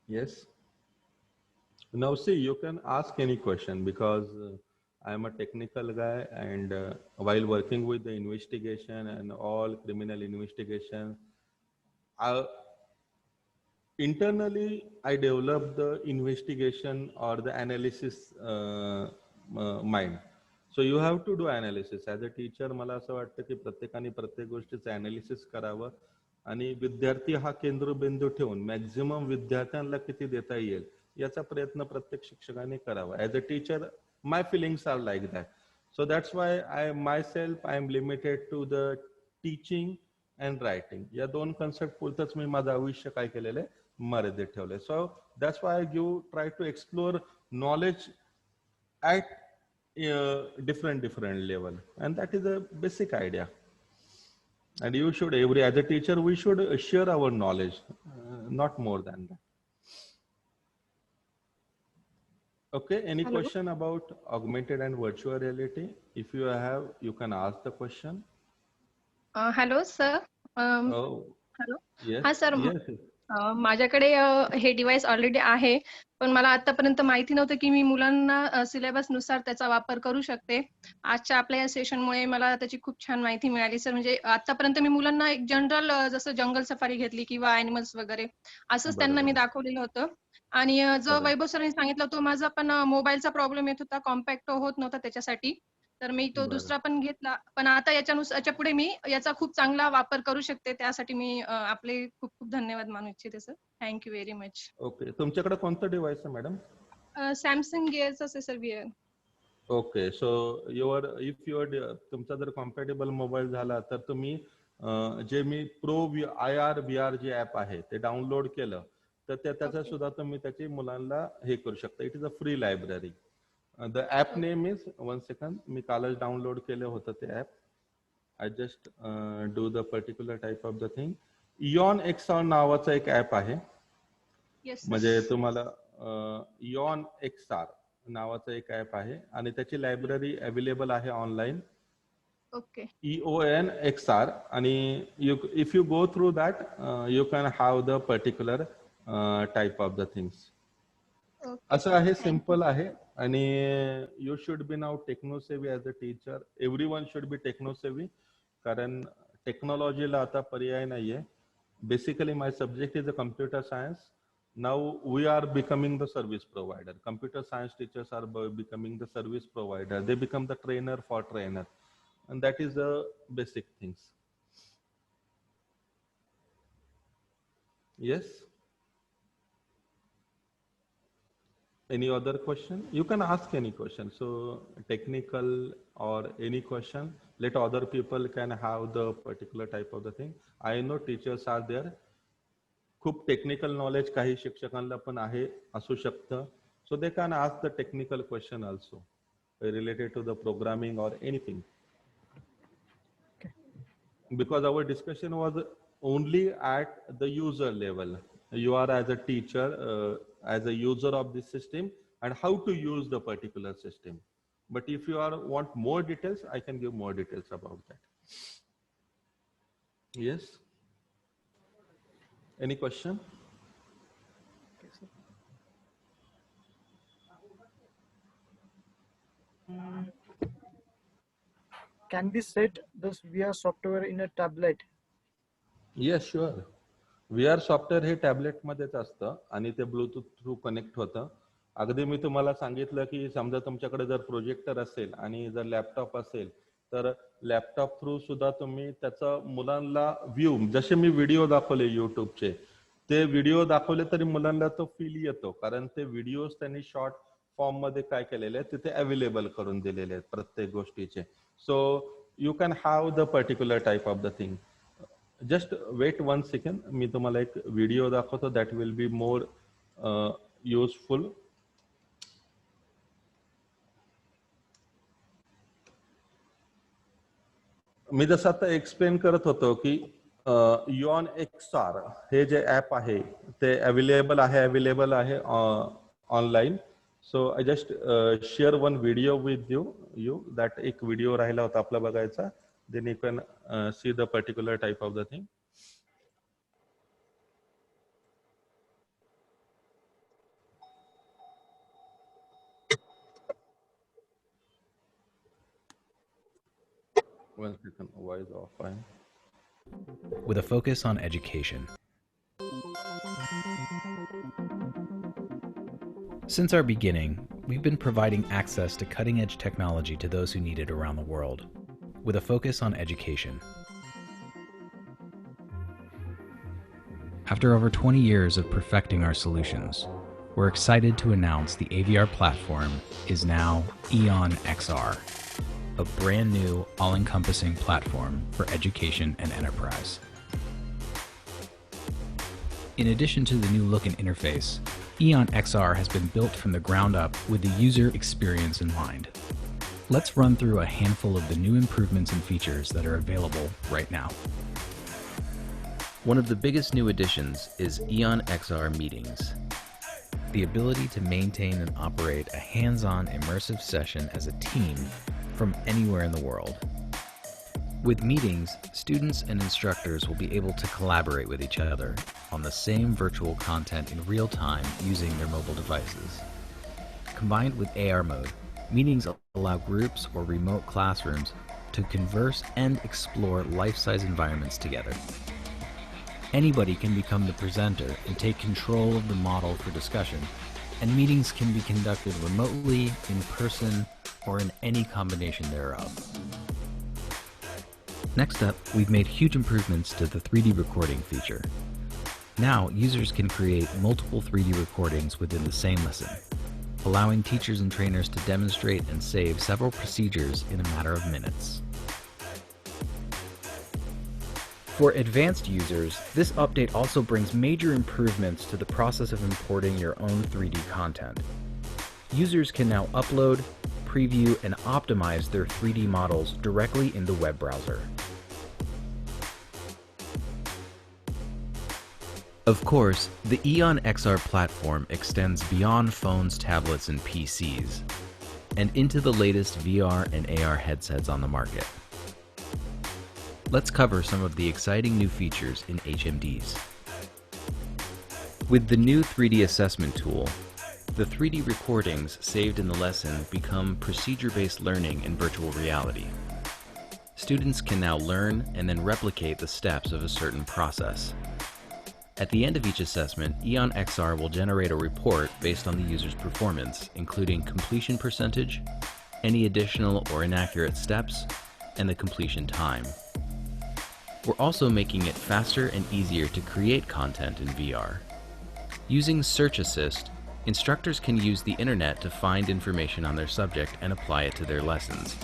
Yes. Now see, you can ask any question because I am a technical guy and while working with the investigation and all criminal investigation, internally I developed the investigation or the analysis mind. So you have to do analysis as a teacher. मला असं वाटतं की प्रत्येकाने प्रत्येक गोष्टीचं analysis करावं आणि विद्यार्थी हा केंद्रबिंदू ठेवून मॅक्झिमम विद्यार्थ्यांना किती देता येईल याचा प्रयत्न प्रत्येक शिक्षकाने करावा. As a teacher my feelings are like that. So that's why I am limited to the teaching and writing. या दोन कन्सेप्ट पुरतच मी माझं आयुष्य काय केलेलं आहे मर्यादित ठेवलंय. So that's why you try to explore knowledge at different level, and that is a basic idea. And you should, as a teacher, we should share our knowledge, not more than that. Okay, any Hello. question about augmented and virtual reality? If you have, you can ask the question. Hello sir. Oh, Hello. yes. हा sir, Yes. माझ्याकडे हे device already आहे, पण मला आतापर्यंत माहिती नव्हतं की मी मुलांना सिलेबस नुसार त्याचा वापर करू शकते. आजच्या आपल्या या सेशनमुळे मला त्याची खूप छान माहिती मिळाली सर. म्हणजे आतापर्यंत मी मुलांना एक जनरल जसं जंगल सफारी घेतली किंवा अॅनिमल्स वगैरे असंच त्यांना मी दाखवलेलं होतं. आणि जो वैभव सरांनी सांगितलं तो माझा पण मोबाईलचा प्रॉब्लेम येत होता, कॉम्पॅक्ट होत नव्हता त्याच्यासाठी, तर मी तो दुसरा पण घेतला. पण आता याच्या पुढे मी याचा खूप चांगला वापर करू शकते. त्यासाठी मी आपले खूप खूप धन्यवाद मानू इच्छिते sir. Thank you very much. Okay, तुमच्याकडे कोणतं डिव्हाइस आहे मॅडम? सॅमसंग गिअरचा आहे सर VR. ओके, सो तुमचा जर कॉम्पॅटेबल मोबाईल झाला तर तुम्ही जे मी प्रो IR VR जे ऍप आहे ते डाउनलोड केलं तर त्याचा सुद्धा तुम्ही त्याची मुलांना हे करू शकता. It is a free library. The app name is, one second, मी कालच डाउनलोड केलं होतं ते app. I just do the particular type of the thing. EON XR नावाचं एक ऍप आहे. म्हणजे तुम्हाला इऑन XR नावाचं एक ऍप आहे आणि त्याची लायब्ररी अवेलेबल आहे ऑनलाईन. ओके. EON XR आणि if you go through that you can have the particular type of the things. असं आहे, सिंपल आहे. आणि you should be now techno savvy as a teacher. Everyone should be techno savvy, कारण टेक्नॉलॉजीला आता पर्याय नाहीये. basically my subject is a computer science. Now we are becoming the service provider. Computer science teachers are becoming the service provider. They become the trainer for trainer. And that is the basic things. Yes? Any other question? You can ask any question. So technical or any question, let other people can have the particular type of the thing. I know teachers are there. खूप technical knowledge काही शिक्षकांना पण आहे असू शकतं. So they can ask the technical question also related to the programming or anything. Okay. Because our discussion was only at the user level. You are as a teacher, as a user of this system, and how to use the particular system. But if you want more details, I can give more details about that. Yes? Any question? Can we set this VR software in a tablet? Yes, sure. VR software हे tablet मध्येच असतं आणि ते Bluetooth through connect होतं. अगदी मी तुम्हाला सांगितलं की समजा तुमच्याकडे जर प्रोजेक्टर असेल आणि जर लॅपटॉप असेल तर लॅपटॉप थ्रू सुद्धा तुम्ही त्याचा मुलांना व्ह्यू, जसे मी व्हिडिओ दाखवले युट्यूबचे, ते व्हिडिओ दाखवले तरी मुलांना तो फील येतो, कारण ते व्हिडिओज त्यांनी शॉर्ट फॉर्म मध्ये काय केलेले आहेत तिथे अवेलेबल करून दिलेले आहेत प्रत्येक गोष्टीचे. So you can have the particular type of the thing. Just wait 1 second, मी तुम्हाला एक व्हिडिओ दाखवतो that will be more useful. मी जसं आता एक्सप्लेन करत होतो की इऑन XR हे जे ऍप आहे ते अवेलेबल आहे online. So I just share one video with you that एक व्हिडिओ राहिला होता आपला बघायचा. Then you can see the particular type of the thing. One second, why is offline? With a focus on education. Since our beginning, we've been providing access to cutting-edge technology to those who need it around the world, with a focus on education. After over 20 years of perfecting our solutions, we're excited to announce the AVR platform is now Eon XR, a brand new, all-encompassing platform for education and enterprise. In addition to the new look and interface, Eon XR has been built from the ground up with the user experience in mind. Let's run through a handful of the new improvements and features that are available right now. One of the biggest new additions is Eon XR Meetings. The ability to maintain and operate a hands-on immersive session as a team from anywhere in the world. With Meetings, students and instructors will be able to collaborate with each other on the same virtual content in real time using their mobile devices. Combined with AR mode, Meetings allow groups or remote classrooms to converse and explore life-size environments together. Anybody can become the presenter and take control of the model for discussion, and meetings can be conducted remotely, in person, or in any combination thereof. Next up, we've made huge improvements to the 3D recording feature. Now, users can create multiple 3D recordings within the same lesson, allowing teachers and trainers to demonstrate and save several procedures in a matter of minutes. For advanced users, this update also brings major improvements to the process of importing your own 3D content. Users can now upload, preview, and optimize their 3D models directly in the web browser. Of course, the Eon XR platform extends beyond phones, tablets, and PCs, and into the latest VR and AR headsets on the market. Let's cover some of the exciting new features in HMDs. With the new 3D assessment tool, the 3D recordings saved in the lesson become procedure-based learning in virtual reality. Students can now learn and then replicate the steps of a certain process, At the end of each assessment, Eon XR will generate a report based on the user's performance, including completion percentage, any additional or inaccurate steps, and the completion time. We're also making it faster and easier to create content in VR. Using Search Assist, instructors can use the internet to find information on their subject and apply it to their lessons,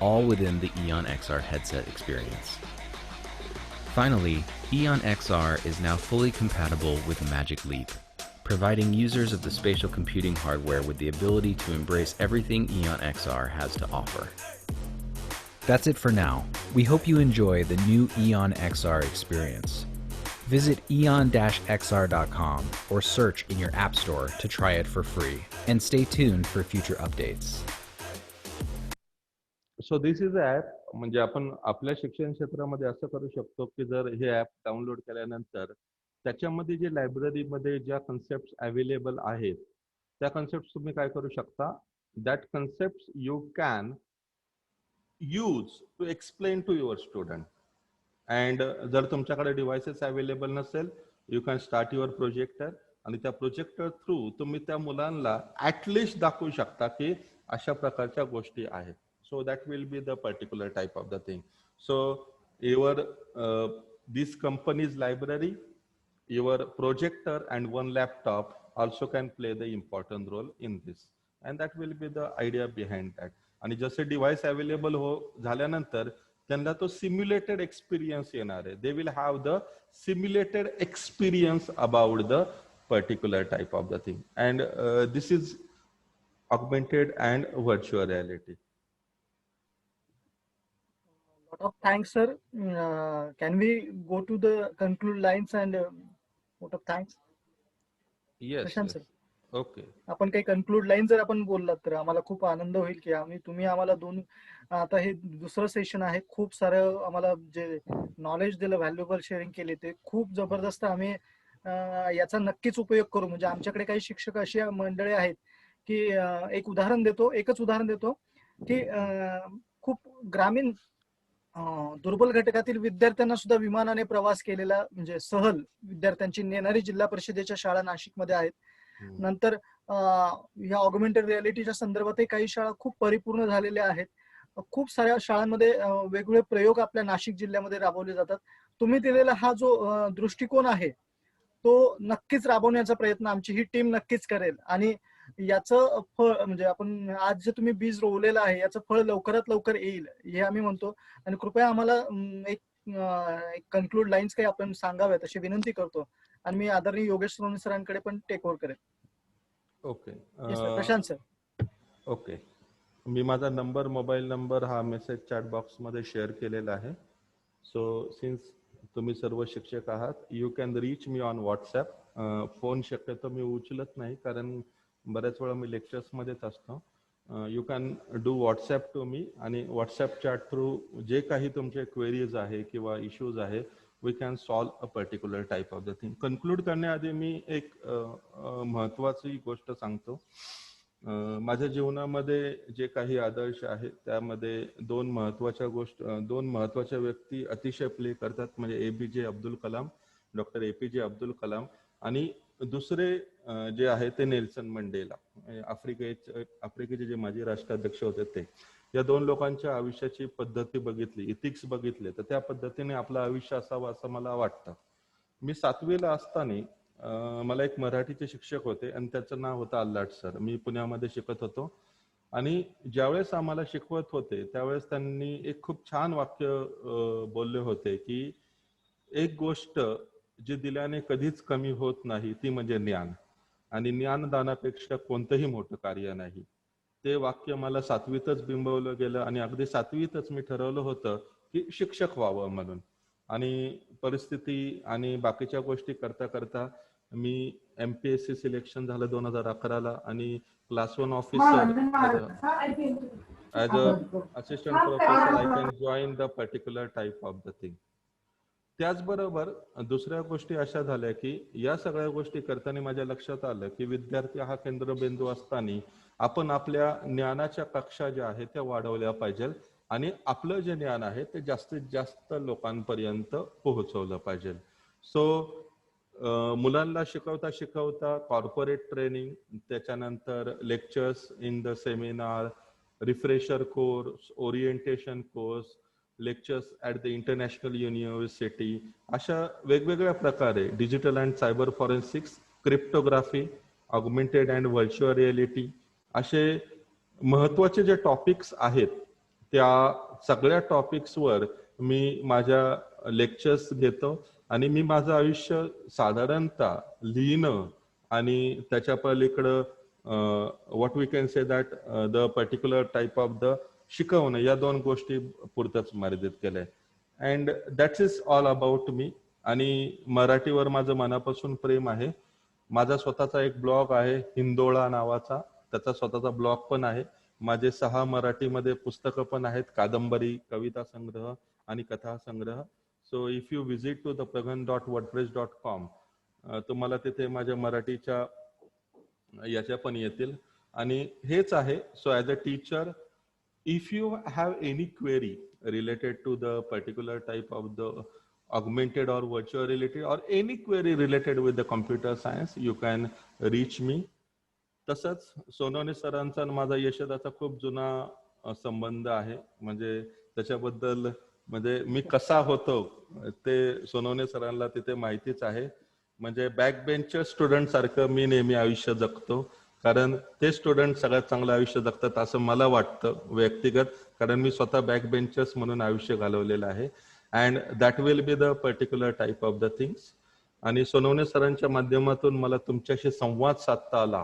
all within the Eon XR headset experience. Finally, Eon XR is now fully compatible with Magic Leap, providing users of the spatial computing hardware with the ability to embrace everything Eon XR has to offer. That's it for now. We hope you enjoy the new Eon XR experience. Visit eon-xr.com or search in your app store to try it for free, and stay tuned for future updates. So this is app. म्हणजे आपण आपल्या शिक्षण क्षेत्रामध्ये असं करू शकतो की जर हे ॲप डाउनलोड केल्यानंतर त्याच्यामध्ये जे लायब्ररीमध्ये ज्या कन्सेप्ट अवेलेबल आहेत त्या कन्सेप्ट तुम्ही काय करू शकता, that concept you can use to explain to your student. And जर तुमच्याकडे डिव्हायसेस अवेलेबल नसेल, you can start your projector आणि त्या प्रोजेक्टर थ्रू तुम्ही त्या मुलांना ॲटलिस्ट दाखवू शकता की अशा प्रकारच्या गोष्टी आहेत. So that will be the particular type of the thing. So your this company's library, your projector and one laptop also can play the important role in this, and that will be the idea behind that. आणि जसे device available झाल्यानंतर त्यांना तो simulated experience येणार आहे. They will have the simulated experience about the particular type of the thing, and this is augmented and virtual reality. Lot of thanks, sir. Can we go to the conclude lines and lot of thanks? Yes. Prashant sir, okay. आपण काही conclude line जर आपण बोललात तर आम्हाला खूप आनंद होईल की तुम्ही आम्हाला आता हे दुसरं सेशन आहे, खूप सारं आम्हाला जे नॉलेज दिलं, व्हॅल्युएबल शेअरिंग केली, ते खूप जबरदस्त. आम्ही याचा नक्कीच उपयोग करू. म्हणजे आमच्याकडे काही शिक्षक अशी मंडळी आहेत की एकच उदाहरण देतो की खूप ग्रामीण दुर्बल घटकातील विद्यार्थ्यांना सुद्धा विमानाने प्रवास केलेला, म्हणजे सहल विद्यार्थ्यांची नेणारी जिल्हा परिषदेच्या शाळा नाशिकमध्ये आहेत. नंतर या ऑगमेंटेड रियालिटीच्या संदर्भातही काही शाळा खूप परिपूर्ण झालेल्या आहेत. खूप साऱ्या शाळांमध्ये वेगवेगळे प्रयोग आपल्या नाशिक जिल्ह्यामध्ये राबवले जातात. तुम्ही दिलेला हा जो दृष्टिकोन आहे तो नक्कीच राबवण्याचा प्रयत्न आमची ही टीम नक्कीच करेल, आणि याचं फळ म्हणजे आपण आज जे तुम्ही बीज रोवलेलं आहे याचं फळ लवकरात लवकर येईल हे आम्ही म्हणतो. आणि कृपया आम्हाला एक कन्क्लूड लाईन्स काही आपण सांगाव्यात अशी विनंती करतो, आणि मी आदरणीय योगेश सोनवणे सरांकडे पण टेक ओव्हर करेन. ओके. प्रशांत सर. ओके. मी माझा नंबर, मोबाईल नंबर हा मेसेज चॅट बॉक्स मध्ये शेअर केलेला आहे. सो सिन्स तुम्ही सर्व शिक्षक आहात, you can reach me on WhatsApp. Phone शक्यतो मी उचलत नाही कारण बऱ्याच वेळा मी लेक्चर्स मध्येच असतो. You can do WhatsApp to me, आणि व्हॉट्सॲप चॅट थ्रू जे काही तुमचे क्वेरीज आहे किंवा इश्यूज आहे, we can solve a particular type of the thing. Conclude करण्याआधी मी एक महत्वाची गोष्ट सांगतो. माझ्या जीवनामध्ये जे काही आदर्श आहेत त्यामध्ये दोन महत्वाच्या व्यक्ती अतिशय प्ले करतात, म्हणजे APJ Abdul Kalam, doctor APJ Abdul Kalam, आणि दुसरे जे आहे ते नेल्सन मंडेला, आफ्रिकेचे जे माजी राष्ट्राध्यक्ष होते ते. या दोन लोकांच्या आयुष्याची पद्धती बघितली, इथिक्स बघितले, तर त्या पद्धतीने आपलं आयुष्य असावं असं मला वाटतं. मी 7वीला असताना मला एक मराठीचे शिक्षक होते आणि त्याचं नाव होतं आल्लाट सर. मी पुण्यामध्ये शिकत होतो, आणि ज्यावेळेस आम्हाला शिकवत होते त्यावेळेस त्यांनी एक खूप छान वाक्य बोलले होते की एक गोष्ट जी दिल्याने कधीच कमी होत नाही ती म्हणजे ज्ञान, आणि ज्ञानदानापेक्षा कोणतंही मोठं कार्य नाही. ते वाक्य मला 7वीतच बिंबवलं गेलं, आणि अगदी 7वीतच मी ठरवलं होतं की शिक्षक व्हावं म्हणून. आणि परिस्थिती आणि बाकीच्या गोष्टी करता करता मी MPSC सिलेक्शन झालं 2011ला, आणि class 1 officer as a assistant professor I can join the particular type of the thing. त्याचबरोबर दुसऱ्या गोष्टी अशा झाल्या की या सगळ्या गोष्टी करताना माझ्या लक्षात आलं की विद्यार्थी हा केंद्रबिंदू असताना आपण आपल्या ज्ञानाच्या कक्षा ज्या आहेत त्या वाढवल्या पाहिजे, आणि आपलं जे ज्ञान आहे ते जास्तीत जास्त लोकांपर्यंत पोहोचवलं पाहिजे. सो मुलांना शिकवता शिकवता कॉर्पोरेट ट्रेनिंग, त्याच्यानंतर lectures in the seminar, refresher course, orientation course, lectures at the international university, अशा वेगवेगळ्या प्रकारे digital and cyber forensics, cryptography, augmented and virtual reality, असे महत्त्वाचे जे टॉपिक्स आहेत त्या सगळ्या टॉपिक्सवर मी माझ्या लेक्चर्स घेतो आणि मी माझं आयुष्य साधारणतः लिहिणं आणि त्याच्या पलीकडं what we can say that the particular type of the शिकवणं, या दोन गोष्टी पुरतच मर्यादित केलंय. And that's is all about me. आणि मराठीवर माझं मनापासून प्रेम आहे. माझा स्वतःचा एक ब्लॉग आहे हिंदोळा नावाचा, त्याचा स्वतःचा ब्लॉग पण आहे. माझे 6 मराठीमध्ये पुस्तकं पण आहेत, कादंबरी, कविता संग्रह आणि कथा संग्रह. So if you visit to thepragan.wordpress.com तुम्हाला तिथे माझ्या मराठीच्या याच्या पण येतील. आणि हेच आहे. So as a teacher, if you have any query related to the particular type of the augmented or virtual reality or any query related with the computer science, you can reach me. तसंच सोनवणे सरांचा माझा यशदाचा खूप जुना संबंध आहे. म्हणजे त्याच्याबद्दल म्हणजे मी कसा होतो ते सोनवणे सरांना तिथे माहितीच आहे. म्हणजे बॅक बेंचर स्टुडंट सारखं मी नेहमी आयुष्य जगतो, कारण ते स्टुडंट सगळ्यात चांगलं आयुष्य जगतात असं मला वाटतं व्यक्तिगत, कारण मी स्वतः बॅक बेंचर्स म्हणून आयुष्य घालवलेलं आहे. And that will be the particular type of the things. आणि सोनवणे सरांच्या माध्यमातून मला तुमच्याशी संवाद साधता आला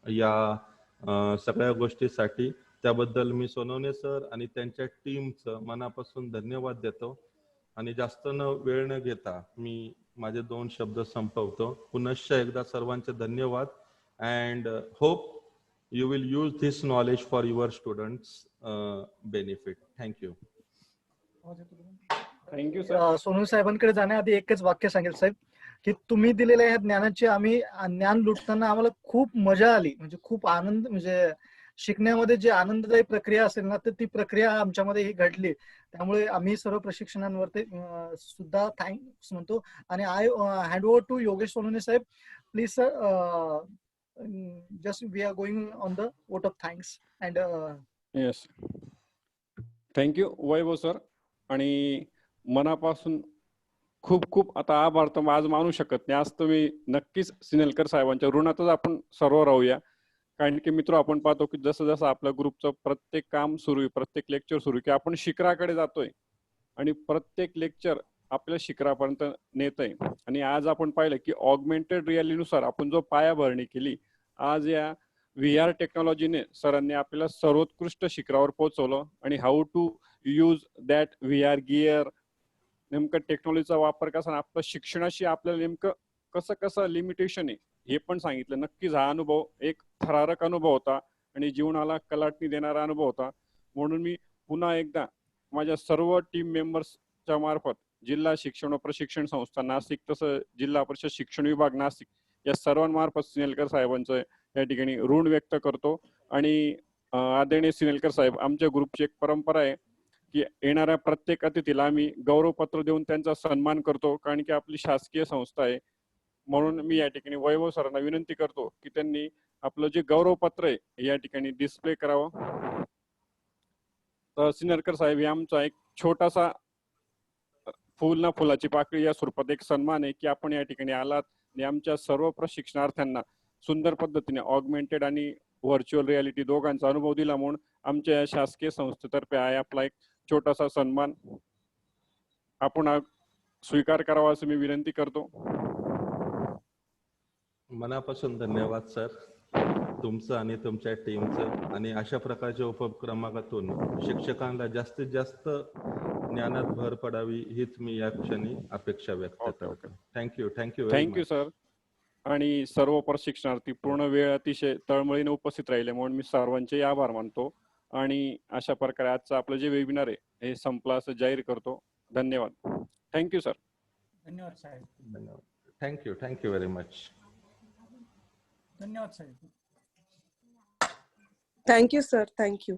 या सगळ्या गोष्टीसाठी, त्याबद्दल मी सोनवणे सर आणि त्यांच्या टीमचं मनापासून धन्यवाद देतो. आणि जास्त वेळ न घेता मी माझे 2 शब्द संपवतो. पुनश्च एकदा सर्वांचे धन्यवाद. And hope you will use this knowledge for your students benefit. Thank you. Thank you sir. Sonawane साहेबांकडे जाण्याआधी एकच वाक्य सांगेल साहेब, की तुम्ही दिलेल्या ह्या ज्ञानाची आम्ही ज्ञान लुटताना आम्हाला खूप मजा आली. म्हणजे खूप आनंद, म्हणजे शिकण्यामध्ये जे आनंददायी प्रक्रिया असेल ना, तर ती प्रक्रिया आमच्यामध्ये ही घडली. त्यामुळे आम्ही सर्व प्रशिक्षणांवरती सुद्धा थँक्स म्हणतो. आणि I hand over to Yogesh Sonawane saheb. Please sir, just we are going on the vote of thanks and yes. Thank you Vaibhav sir. आणि मनापासून खूप खूप आता आभार तर आज मानू शकत नाही. आज तुम्ही नक्कीच सिनेलकर साहेबांच्या ऋणातच आपण सर्व राहूया. कारण की मित्र, आपण पाहतो की जसं जसं आपल्या ग्रुपचं प्रत्येक काम सुरू आहे, प्रत्येक लेक्चर सुरू आहे, की आपण शिखराकडे जातोय आणि प्रत्येक लेक्चर आपल्या शिखरापर्यंत नेत आहे. आणि आज आपण पाहिलं की ऑगमेंटेड रियालिटीनुसार आपण जो पायाभरणी केली, आज या VR टेक्नॉलॉजीने सरांनी आपल्याला सर्वोत्कृष्ट शिखरावर पोहोचवलं. आणि how to use that VR gear, नेमकं टेक्नॉलॉजीचा वापर कसा, आपलं शिक्षणाशी आपल्याला नेमकं कसं कसं लिमिटेशन आहे हे पण सांगितलं. नक्कीच हा अनुभव एक थरारक अनुभव होता आणि जीवनाला कलाटणी देणारा अनुभव होता. म्हणून मी पुन्हा एकदा माझ्या सर्व टीम मेंबर्सच्या मार्फत जिल्हा शिक्षण व प्रशिक्षण संस्था नाशिक, तसं जिल्हा परिषद शिक्षण विभाग नाशिक, या सर्वांमार्फत सिनेलकर साहेबांचं या ठिकाणी ऋण व्यक्त करतो. आणि आदरणीय सिनेलकर साहेब, आमच्या ग्रुपची एक परंपरा आहे की येणाऱ्या प्रत्येक अतिथीला आम्ही गौरवपत्र देऊन त्यांचा सन्मान करतो, कारण की आपली शासकीय संस्था आहे. म्हणून मी या ठिकाणी वैभव सरांना विनंती करतो की त्यांनी आपलं जे गौरवपत्र आहे या ठिकाणी डिस्प्ले करावं. तर सिनेलकर साहेब, हे आमचा एक छोटासा फुल ना फुलाची पाकळी या स्वरूपात एक सन्मान आहे की आपण या ठिकाणी आलात आणि आमच्या सर्व प्रशिक्षणार्थ्यांना सुंदर पद्धतीने ऑगमेंटेड आणि व्हर्च्युअल रियालिटी दोघांचा अनुभव दिला. म्हणून आमच्या शासकीय संस्थेतर्फे आहे आपला एक छोटासा सन्मान आपण स्वीकार करावा असं मी विनंती करतो. मनापासून धन्यवाद सर तुमचं आणि तुमच्या टीमचं. आणि अशा प्रकारच्या उपक्रमातून शिक्षकांना जास्तीत जास्त ज्ञानात भर पडावी हीच मी या क्षणी अपेक्षा व्यक्त करतो. थँक्यू. Thank you sir. आणि सर्व प्रशिक्षणार्थी पूर्ण वेळ अतिशय तळमळीने उपस्थित राहिले म्हणून मी सर्वांचे आभार मानतो. आणि अशा प्रकारे आजचं आपलं जे वेबिनार आहे हे संपलं असं जाहीर करतो. धन्यवाद. Thank you sir. धन्यवाद साहेब. धन्यवाद. Thank you very much. धन्यवाद साहेब. Thank you sir. थँक्यू.